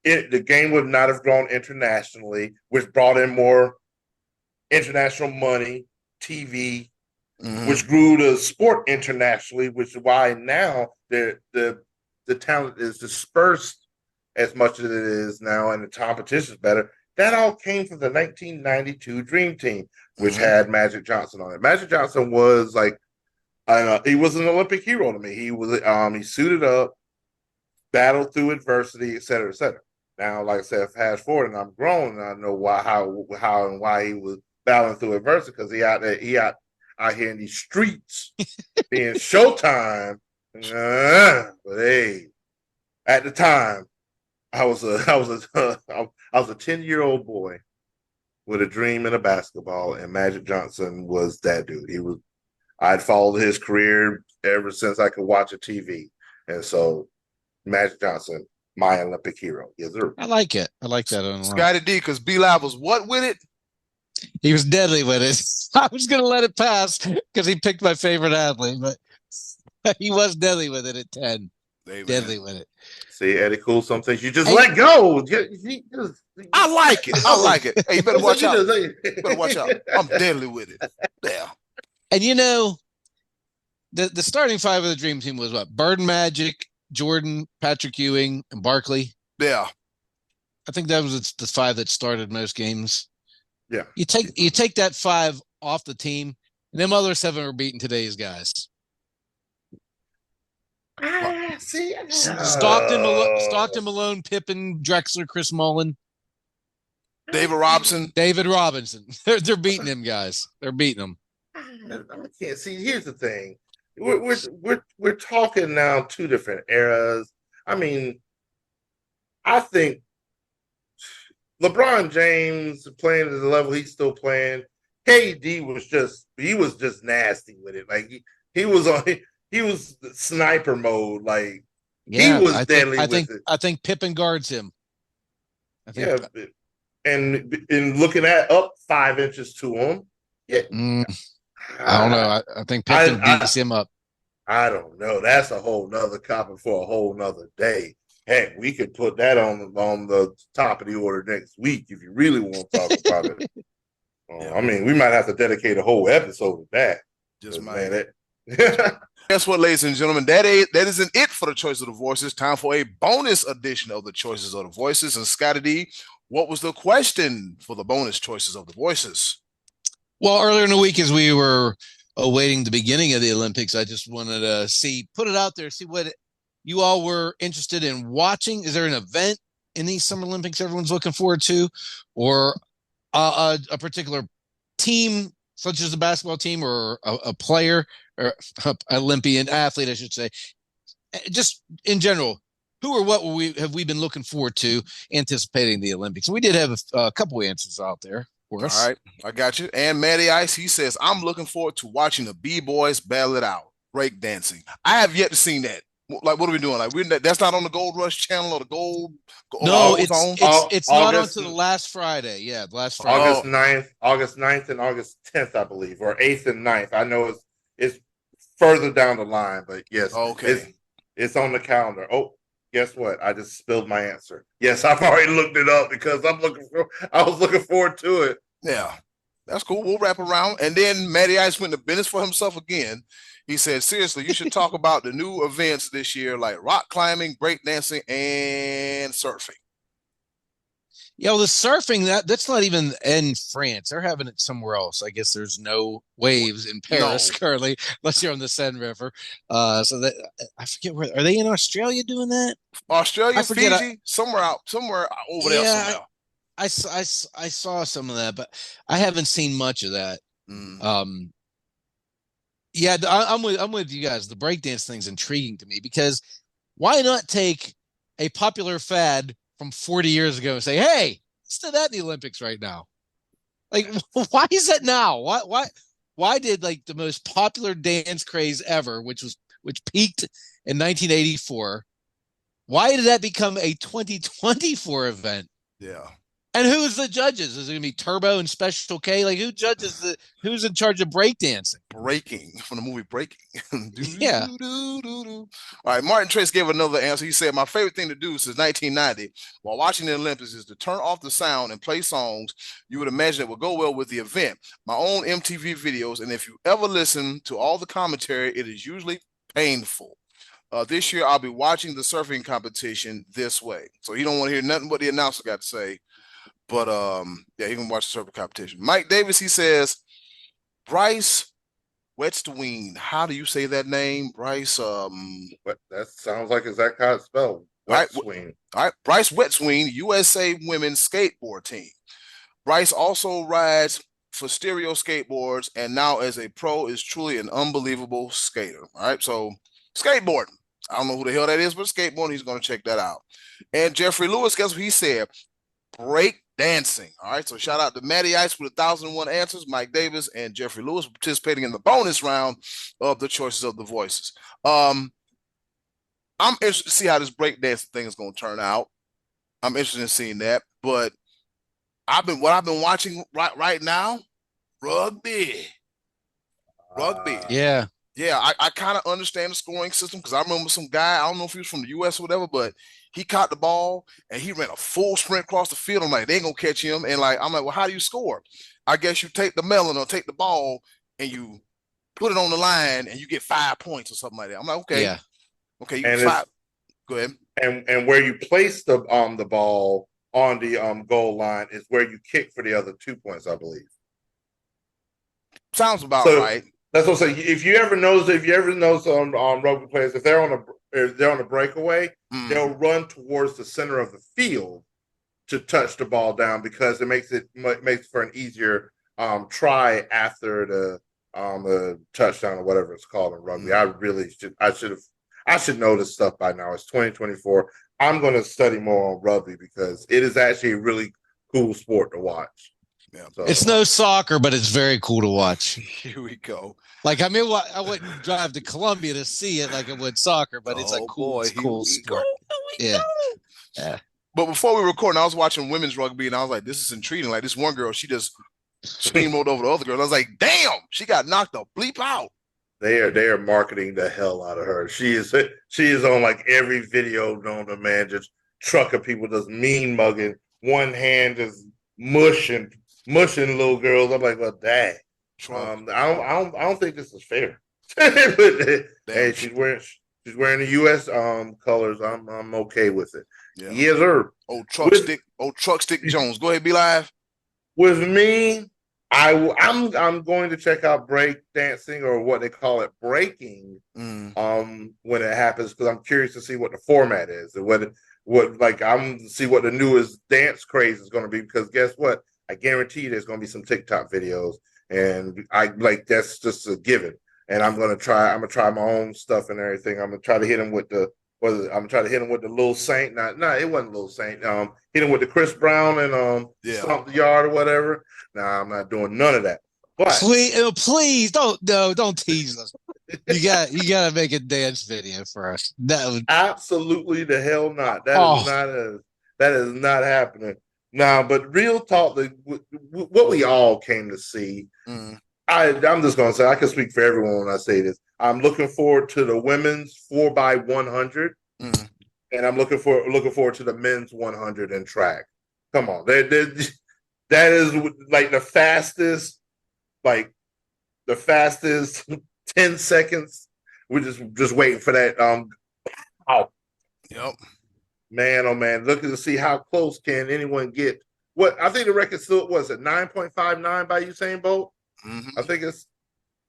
The game would not have grown internationally, which brought in more international money, TV, which grew the sport internationally, which is why now the talent is dispersed as much as it is now, and the competition is better. That all came from the 1992 Dream Team, which had Magic Johnson on it. Magic Johnson was like, he was an Olympic hero to me. He was, he suited up, battled through adversity, et cetera, et cetera. Now, like I said, fast forward, and I'm grown, and I know how and why he was battling through adversity, because he out here in these streets, being Showtime. But hey, at the time, I was a 10-year-old boy with a dream in a basketball, and Magic Johnson was that dude. I'd followed his career ever since I could watch a TV, and so Magic Johnson, my Olympic hero. Yes, sir. I like it. I like that. Scottie D, because B-Live was what with it? He was deadly with it. I was going to let it pass because he picked my favorite athlete, but he was deadly with it at 10. Deadly with it. See, Eddie Cool, some things you just let go. I like it. I like it. Hey, you better watch out. You better watch out. I'm deadly with it. Yeah. And you know, the starting five of the Dream Team was what? Bird, Magic, Jordan, Patrick Ewing, and Barkley. Yeah. I think that was the five that started most games. Yeah. You take that five off the team, and them other seven are beating today's guys. Stockton, Malone, Pippen, Drexler, Chris Mullin, David Robinson. They're beating them guys. They're beating them. I can't see. Here's the thing. We're talking now two different eras. I mean, I think LeBron James playing at the level he's still playing. KD was just nasty with it. Like he was sniper mode. Like he was deadly with it. I think Pippen guards him. And looking at up 5 inches to him. Yeah. I don't know. I think Pippen beats him up. I don't know. That's a whole nother topic for a whole nother day. Heck, we could put that on the top of the order next week if you really want to talk about it. I mean, we might have to dedicate a whole episode to that. Just man, guess what, ladies and gentlemen? That isn't it for the Choice of the Voices. Time for a bonus edition of the Choices of the Voices. And Scottie D, what was the question for the bonus Choices of the Voices? Well, earlier in the week, as we were awaiting the beginning of the Olympics, I just wanted to put it out there, see what you all were interested in watching. Is there an event in these Summer Olympics everyone's looking forward to, or a particular team, such as a basketball team, or a player, or Olympian athlete, I should say? Just in general, who or what have we been looking forward to anticipating the Olympics? And we did have a couple answers out there for us. All right, I got you. And Matty Ice, he says, I'm looking forward to watching the B-boys battle it out, break dancing. I have yet to see that. Like, what are we doing? Like, that's not on the Gold Rush channel or the Gold. No, it's not until the last Friday. Yeah, last Friday. August 9th and August 10th, I believe, or 8th and 9th. I know it's further down the line, but yes, okay, it's on the calendar. Oh, guess what? I just spilled my answer. Yes, I've already looked it up because I was looking forward to it. Yeah. That's cool. We'll wrap around. And then Matty Ice went to business for himself again. He said, seriously, you should talk about the new events this year, like rock climbing, breakdancing, and surfing. Yeah, well, the surfing that's not even in France. They're having it somewhere else. I guess there's no waves in Paris currently, unless you're on the Seine River. So that I forget where are they in Australia doing that? Australia, I forget. Fiji, somewhere over there Yeah, somewhere. I saw some of that, but I haven't seen much of that. Yeah, I'm with you guys. The breakdance thing's intriguing to me because why not take a popular fad from 40 years ago and say, hey, let's do that in the Olympics right now? Like, why is that now? Why did like the most popular dance craze ever, which peaked in 1984, why did that become a 2024 event? Yeah. And who's the judges? Is it going to be Turbo and Special K? Like, who's in charge of breakdancing? Breaking from the movie Breaking. Yeah. All right. Martin Trace gave another answer. He said, my favorite thing to do since 1990 while watching the Olympics is to turn off the sound and play songs you would imagine it would go well with the event. My own MTV videos. And if you ever listen to all the commentary, it is usually painful. This year, I'll be watching the surfing competition this way. So he don't want to hear nothing but the announcer got to say. But yeah, you can watch the surfing competition. Mike Davis, he says, Bryce Wetstween. How do you say that name? Bryce. That sounds like exactly how it's spelled. Wetstween. All right. Bryce Wetstween, USA women's skateboard team. Bryce also rides for Stereo Skateboards and now as a pro is truly an unbelievable skater. All right. So skateboarding. I don't know who the hell that is, but skateboarding, he's going to check that out. And Jeffrey Lewis, guess what he said? Break dancing. All right. So shout out to Matty Ice with 1,001 answers, Mike Davis and Jeffrey Lewis participating in the bonus round of the choices of the voices. I'm interested to see how this breakdancing thing is going to turn out. I'm interested in seeing that. But I've been watching right now, rugby. Yeah. Yeah, I kind of understand the scoring system because I remember some guy, I don't know if he was from the US or whatever, but he caught the ball and he ran a full sprint across the field. I'm like, they ain't gonna catch him. And like, I'm like, well, how do you score? I guess you take the melon or take the ball and you put it on the line and you get 5 points or something like that. I'm like, okay. Yeah. Okay, you get 5. Go ahead. And where you place the ball on the goal line is where you kick for the other 2 points, I believe. Sounds about right. That's what I'm saying. If you ever notice on rugby players, if they're on a breakaway, they'll run towards the center of the field to touch the ball down because it makes for an easier try after the touchdown or whatever it's called in rugby. I should know this stuff by now. It's 2024. I'm going to study more on rugby because it is actually a really cool sport to watch. Yeah. So, it's no soccer, but it's very cool to watch. Here we go. Like, I mean, I wouldn't drive to Columbia to see it like I would soccer, but it's cool sport. Yeah. But before we were recording, I was watching women's rugby, and I was like, this is intriguing. Like, this one girl, she just steamrolled over the other girl. I was like, damn, she got knocked the bleep out. They are marketing the hell out of her. She is on like every video known to man, just trucking people, just mean mugging. One hand just mushing little girls. I'm like, well, dang. I don't think this is fair. Hey, she's wearing the U.S. colors. I'm okay with it. Yeah. Yes, sir. Old truck stick Jones. Go ahead, be live. With me, I'm going to check out break dancing or what they call it breaking when it happens because I'm curious to see what the format is and what like I'm to see what the newest dance craze is going to be because guess what? I guarantee there's going to be some TikTok videos and that's just a given. And I'm gonna try my own stuff and everything. I'm gonna try to hit him with the Lil Saint. No, it wasn't Lil Saint. Hit him with the Chris Brown and Stomp the Yard or whatever. Nah, I'm not doing none of that. But please don't tease us. You gotta make a dance video for us. Absolutely the hell not. That is not happening. Nah, but real talk, what we all came to see. I'm just gonna say I can speak for everyone when I say this. I'm looking forward to the women's 4x100, and I'm looking forward to the men's 100 in track. Come on, that is like the fastest like the fastest 10 seconds. We're just waiting for that. Oh, Yep. man, oh man, looking to see how close can anyone get. What I think the record still was at 9.59 by Usain Bolt. I think it's,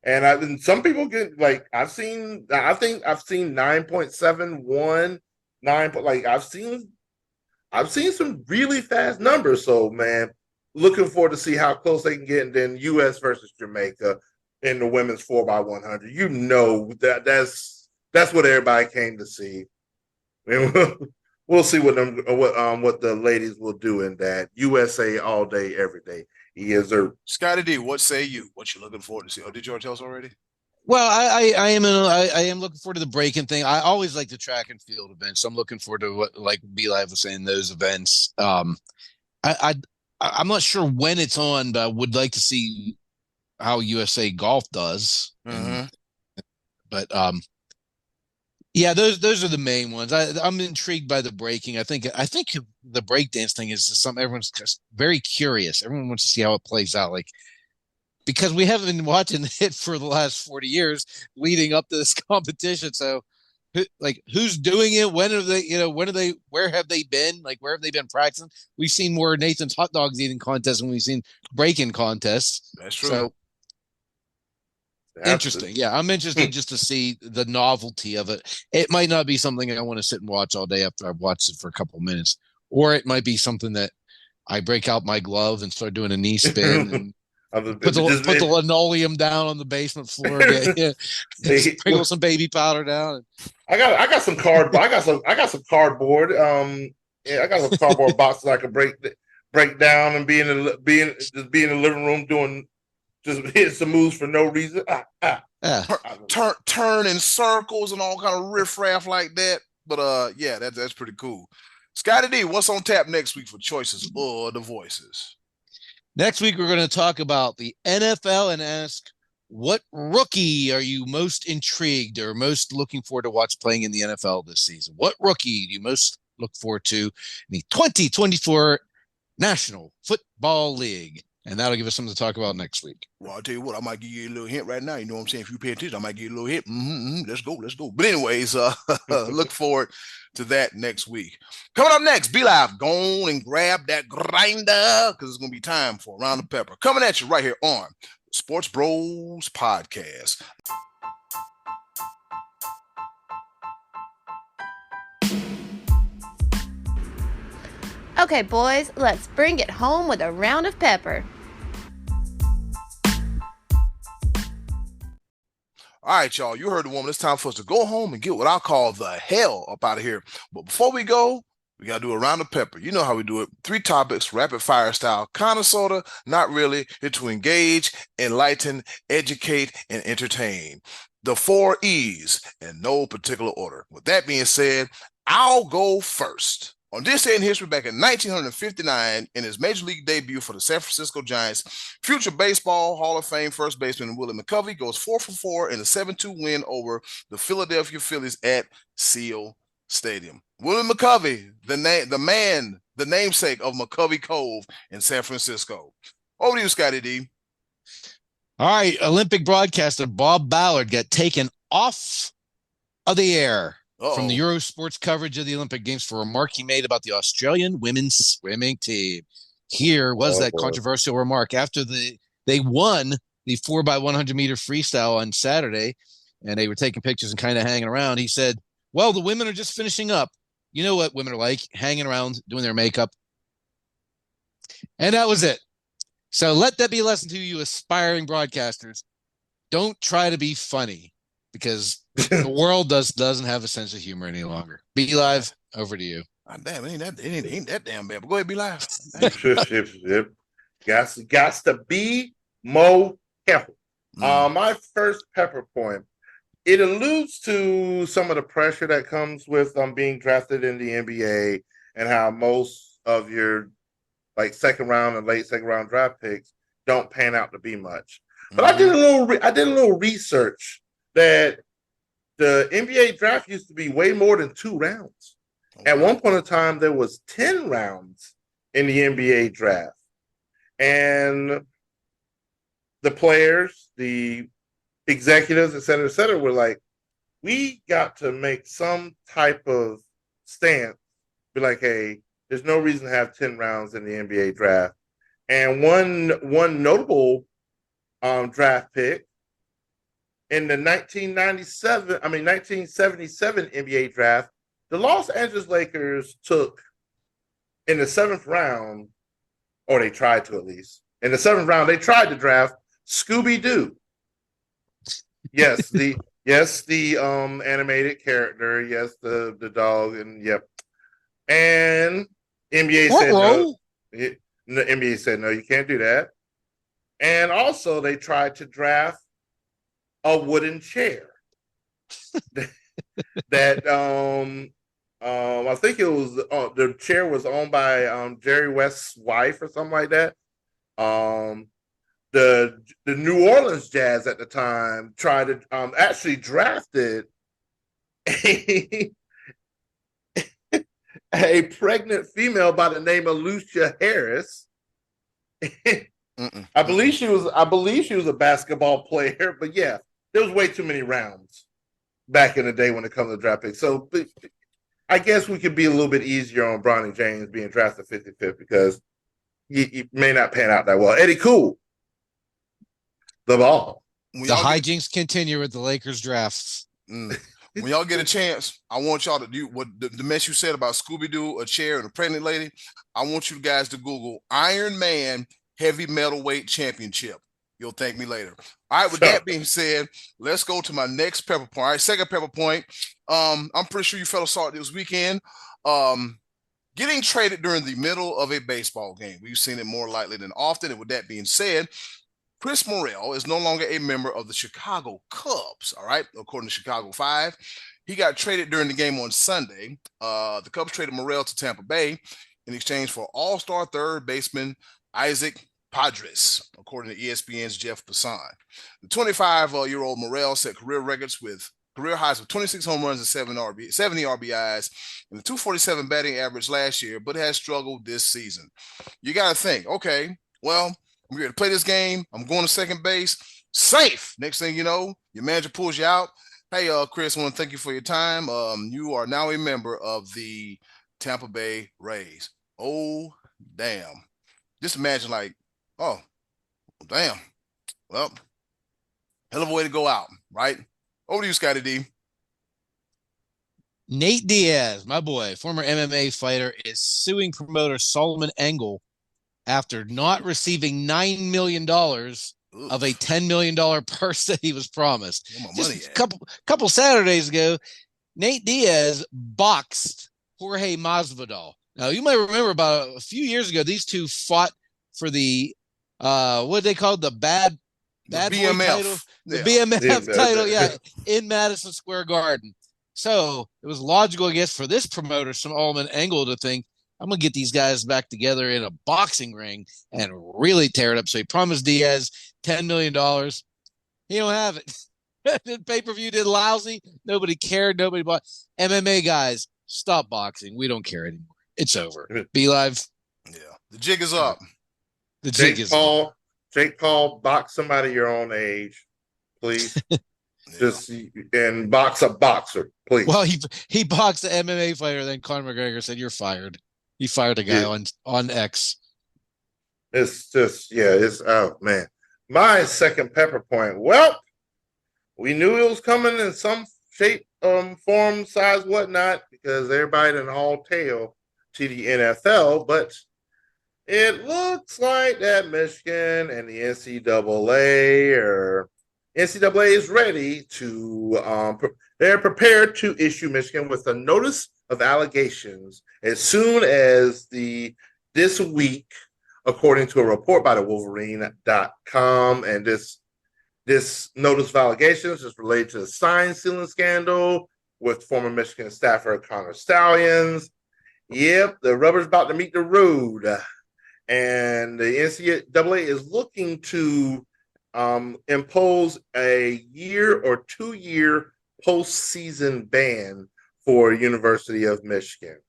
and some people get like I think I've seen 9.71, like I've seen some really fast numbers. So man, looking forward to see how close they can get. And then U.S. versus Jamaica in the women's 4x100. You know that's what everybody came to see. And we'll see what the ladies will do in that. USA all day, every day. Yes, sir. Scottie D, what say you? What you looking forward to see? Oh, did you already tell us already? Well, I am looking forward to the breaking thing. I always like the track and field events. So I'm looking forward to what, like B-Live was saying, those events. I'm not sure when it's on, but I would like to see how USA Golf does. But yeah, those are the main ones. I'm intrigued by the breaking. I think the breakdance thing is just something everyone's just very curious. Everyone wants to see how it plays out. Like, because we haven't been watching it for the last 40 years leading up to this competition. So who's doing it? When are they, where have they been? Like, where have they been practicing? We've seen more Nathan's hot dogs eating contests than we've seen breaking contests. That's true. So interesting. Yeah, I'm interested just to see the novelty of it. It might not be something I want to sit and watch all day after I've watched it for a couple of minutes, or it might be something that I break out my glove and start doing a knee spin and put the linoleum down on the basement floor, sprinkle some baby powder down. I got some cardboard. I got some cardboard. I got some cardboard boxes I can break down and be in the living room doing. Just hit some moves for no reason. Turn in circles and all kind of riffraff like that. But yeah, that's pretty cool. Scottie D, what's on tap next week for choices or the voices? Next week we're going to talk about the NFL and ask, what rookie are you most intrigued or most looking forward to watch playing in the NFL this season? What rookie do you most look forward to in the 2024 National Football League? And that'll give us something to talk about next week. Well, I'll tell you what, I might give you a little hint right now. You know what I'm saying? If you pay attention, I might give you a little hint. Let's go. But anyways, look forward to that next week. Coming up next, B-Live, go on and grab that grinder because it's going to be time for Around the Pepper. Coming at you right here on Sports Bros Podcast. Okay, boys, let's bring it home with a round of pepper. All right, y'all, you heard the woman. It's time for us to go home and get what I call the hell up out of here. But before we go, we got to do a round of pepper. You know how we do it. 3 topics, rapid fire style, kind of, sort of, not really. Here to engage, enlighten, educate, and entertain. The 4 E's in no particular order. With that being said, I'll go first. On this day in history, back in 1959, in his major league debut for the San Francisco Giants, future baseball Hall of Fame first baseman Willie McCovey goes 4 for 4 in a 7-2 win over the Philadelphia Phillies at Seal Stadium. Willie McCovey, the namesake of McCovey Cove in San Francisco. Over to you, Scottie D. All right, Olympic broadcaster Bob Ballard got taken off of the air from the Eurosports coverage of the Olympic Games for a remark he made about the Australian women's swimming team. Here was that controversial remark after they won the 4x100 meter freestyle on Saturday, and they were taking pictures and kind of hanging around. He said, well, the women are just finishing up. You know what women are like, hanging around, doing their makeup. And that was it. So let that be a lesson to you aspiring broadcasters. Don't try to be funny, because the world doesn't have a sense of humor any longer. Be live. Over to you. Damn, it ain't that damn bad. But go ahead, be live. Got to be more careful. My first pepper point. It alludes to some of the pressure that comes with being drafted in the NBA and how most of your like second round and late second round draft picks don't pan out to be much. But I did a little research that the NBA draft used to be way more than 2 rounds. At one point in time, there was 10 rounds in the NBA draft. And the players, the executives, et cetera, were like, we got to make some type of stance. Be like, hey, there's no reason to have 10 rounds in the NBA draft. And one notable draft pick in the 1977 NBA draft, the Los Angeles Lakers took in the 7th round, or they tried to at least. In the 7th round, they tried to draft Scooby Doo. Yes, the animated character. Yes, the dog, and yep. And NBA said no. The NBA said no, you can't do that. And also, they tried to draft a wooden chair that I think it was the chair was owned by Jerry West's wife or something like that. The New Orleans Jazz at the time tried to actually drafted a pregnant female by the name of Lucia Harris. I believe she was a basketball player, but yeah, there was way too many rounds back in the day when it comes to draft picks. So I guess we could be a little bit easier on Bronny James being drafted 55th because he may not pan out that well. Eddie Cool, the ball. The hijinks continue with the Lakers drafts. When y'all get a chance, I want y'all to do what the mess you said about Scooby-Doo, a chair, and a pregnant lady. I want you guys to Google Iron Man Heavy Metalweight Championship. You'll thank me later. All right, with that being said, let's go to my next pepper point. All right, second pepper point. I'm pretty sure you fellas saw it this weekend. Getting traded during the middle of a baseball game. We've seen it more likely than often. And with that being said, Chris Morrell is no longer a member of the Chicago Cubs, all right, according to Chicago 5. He got traded during the game on Sunday. The Cubs traded Morrell to Tampa Bay in exchange for all-star third baseman Isaac Padres, according to ESPN's Jeff Passan. The 25-year-old Morrell set career records with career highs of 26 home runs and 70 RBIs and a 247 batting average last year, but has struggled this season. You got to think, okay, well, I'm here to play this game. I'm going to second base. Safe. Next thing you know, your manager pulls you out. Hey, Chris, I want to thank you for your time. You are now a member of the Tampa Bay Rays. Oh, damn. Just imagine like, oh, damn. Well, hell of a way to go out, right? Over to you, Scottie D. Nate Diaz, my boy, former MMA fighter, is suing promoter Solomon Engel after not receiving $9 million of a $10 million purse that he was promised. Just a couple Saturdays ago, Nate Diaz boxed Jorge Masvidal. Now, you might remember about a few years ago, these two fought for the, what they called the bad BMF title? The BMF title, yeah, in Madison Square Garden. So it was logical, I guess, for this promoter, Solomon Engel, to think, I'm going to get these guys back together in a boxing ring and really tear it up. So he promised Diaz $10 million. He don't have it. The pay-per-view did lousy. Nobody cared. Nobody bought. MMA guys, stop boxing. We don't care anymore. It's over. Be live. Yeah. The jig is up. The jig is up. Jake Paul, box somebody your own age, please. Just and box a boxer, please. Well, he boxed the MMA fighter. Then Conor McGregor said, "You're fired." He fired a guy on X. It's just it's oh man. My second pepper point. Well, we knew it was coming in some shape, form, size, whatnot, because everybody didn't haul tail to the NFL, but it looks like that Michigan and the NCAA is ready to they're prepared to issue Michigan with a notice of allegations as soon as this week, according to a report by the Wolverine.com, and this notice of allegations is related to the sign stealing scandal with former Michigan staffer Connor Stallions. Yep, the rubber's about to meet the road. And the NCAA is looking to impose a year or 2 year postseason ban for University of Michigan.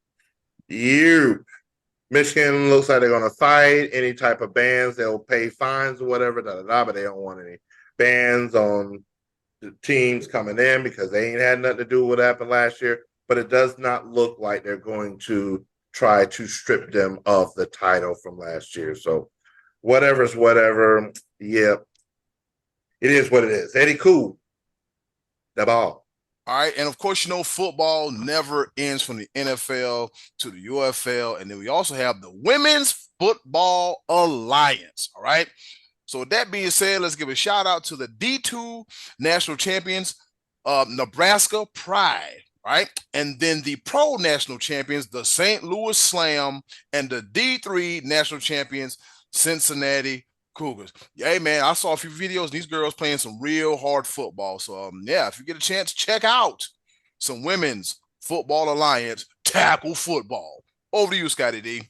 Michigan looks like they're going to fight any type of bans. They'll pay fines or whatever, but they don't want any bans on the teams coming in because they ain't had nothing to do with what happened last year. But it does not look like they're going to try to strip them of the title from last year. So whatever's whatever. Yep. It is what it is. Eddie Cool. The ball. All right. And of course, football never ends from the NFL to the UFL. And then we also have the Women's Football Alliance. All right. So with that being said, let's give a shout out to the D2 national champions, Nebraska Pride. Right. And then the pro national champions, the St. Louis Slam, and the D3 national champions, Cincinnati Cougars. Yeah, hey, man, I saw a few videos of these girls playing some real hard football. So, yeah, if you get a chance, check out some Women's Football Alliance tackle football. Over to you, Scottie D.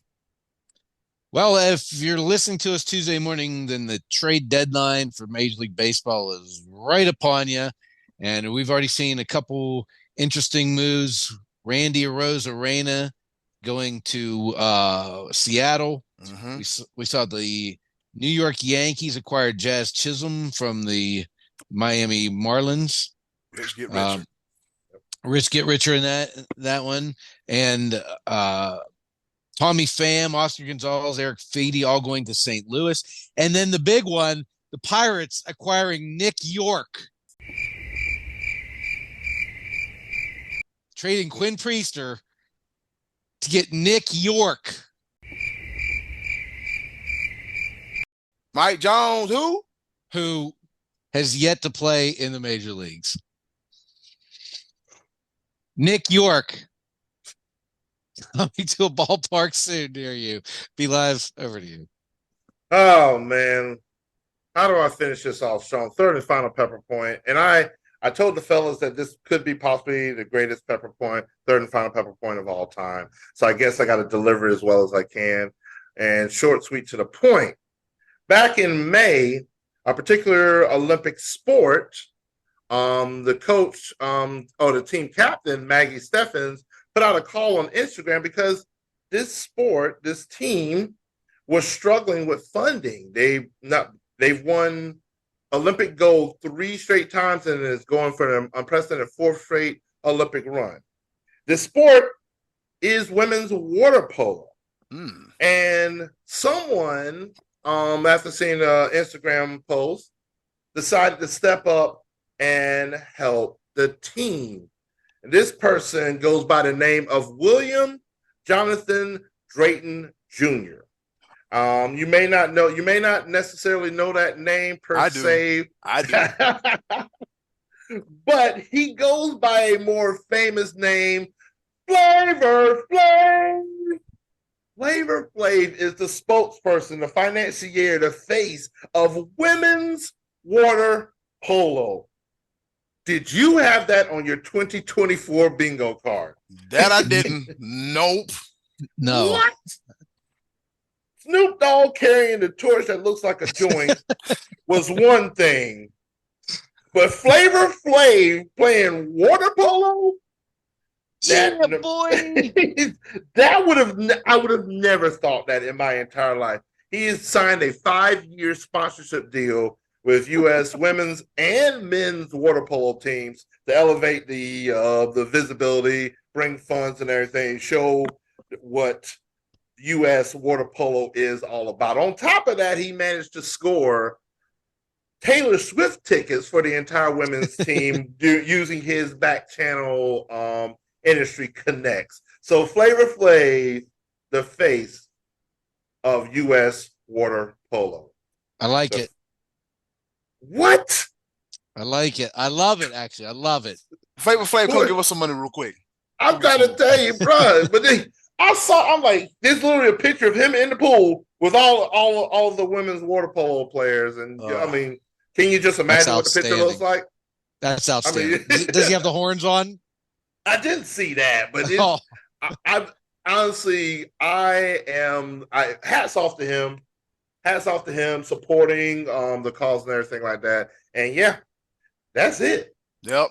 Well, if you're listening to us Tuesday morning, then the trade deadline for Major League Baseball is right upon you. And we've already seen a couple interesting moves. Randy Arozarena going to Seattle. Mm-hmm. We saw the New York Yankees acquired Jazz Chisholm from the Miami Marlins. Rich get richer. Rich get richer in that one. And Tommy Pham, Oscar Gonzalez, Eric Feedy all going to St. Louis. And then the big one, the Pirates acquiring Nick York. Trading Quinn Priester to get Nick York. Mike Jones, who has yet to play in the major leagues. Nick York coming to a ballpark soon near you. Be live. Over to you. Oh man, how do I finish this off strong? Third and final pepper point, and I told the fellas that this could be possibly the greatest pepper point, third and final pepper point of all time. So I guess I got to deliver as well as I can, and short, sweet, to the point. Back in May, a particular Olympic sport, the coach, the team captain, Maggie Steffens, put out a call on Instagram because this team was struggling with funding. They've won Olympic gold 3 straight times and is going for an unprecedented 4th straight Olympic run. The sport is women's water polo. And someone, after seeing an Instagram post, decided to step up and help the team. And this person goes by the name of William Jonathan Drayton Jr. You may not necessarily know that name per se. I do. But he goes by a more famous name, Flavor Flav. Flavor Flav is the spokesperson, the financier, the face of women's water polo. Did you have that on your 2024 bingo card? That I didn't. Nope. No. What? Snoop Dogg carrying the torch that looks like a joint was one thing, but Flavor Flav playing water polo? Boy. I would have never thought that in my entire life. He has signed a 5-year sponsorship deal with U.S. women's and men's water polo teams to elevate the visibility, bring funds and everything, show what U.S. water polo is all about. On top of that, he managed to score Taylor Swift tickets for the entire women's team using his back channel industry connects. So Flavor Flav, the face of U.S. water polo. I like it. What? I like it. I love it, actually. I love it. Flavor Flav, come give us some money real quick. I'm trying to tell you, bro. But then I'm like, there's literally a picture of him in the pool with all of the women's water polo players. And I mean, can you just imagine what the picture looks like? That's outstanding. I mean, does he have the horns on? I didn't see that, but I honestly, hats off to him. Hats off to him supporting the cause and everything like that. And yeah, that's it. Yep.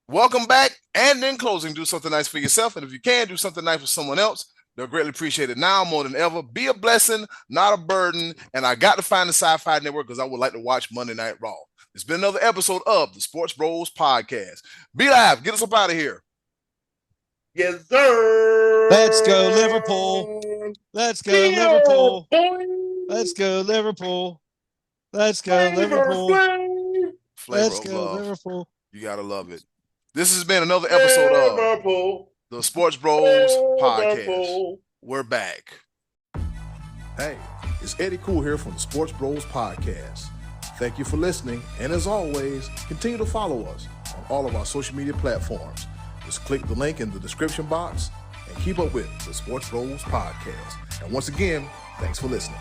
Welcome back. And in closing, do something nice for yourself. And if you can, do something nice for someone else. They'll greatly appreciate it now more than ever. Be a blessing, not a burden. And I got to find the Sci-Fi Network because I would like to watch Monday Night Raw. It's been another episode of the Sports Bros Podcast. Be live. Get us up out of here. Yes, sir. Let's go, Liverpool. Let's go, Liverpool. Let's go, Liverpool. Let's go, Liverpool. Let's go, Liverpool. You got to love it. This has been another episode of the Sports Bros Podcast. We're back. Hey, it's Eddie Cool here from the Sports Bros Podcast. Thank you for listening, and as always, continue to follow us on all of our social media platforms. Just click the link in the description box and keep up with the Sports Bros Podcast. And once again, thanks for listening.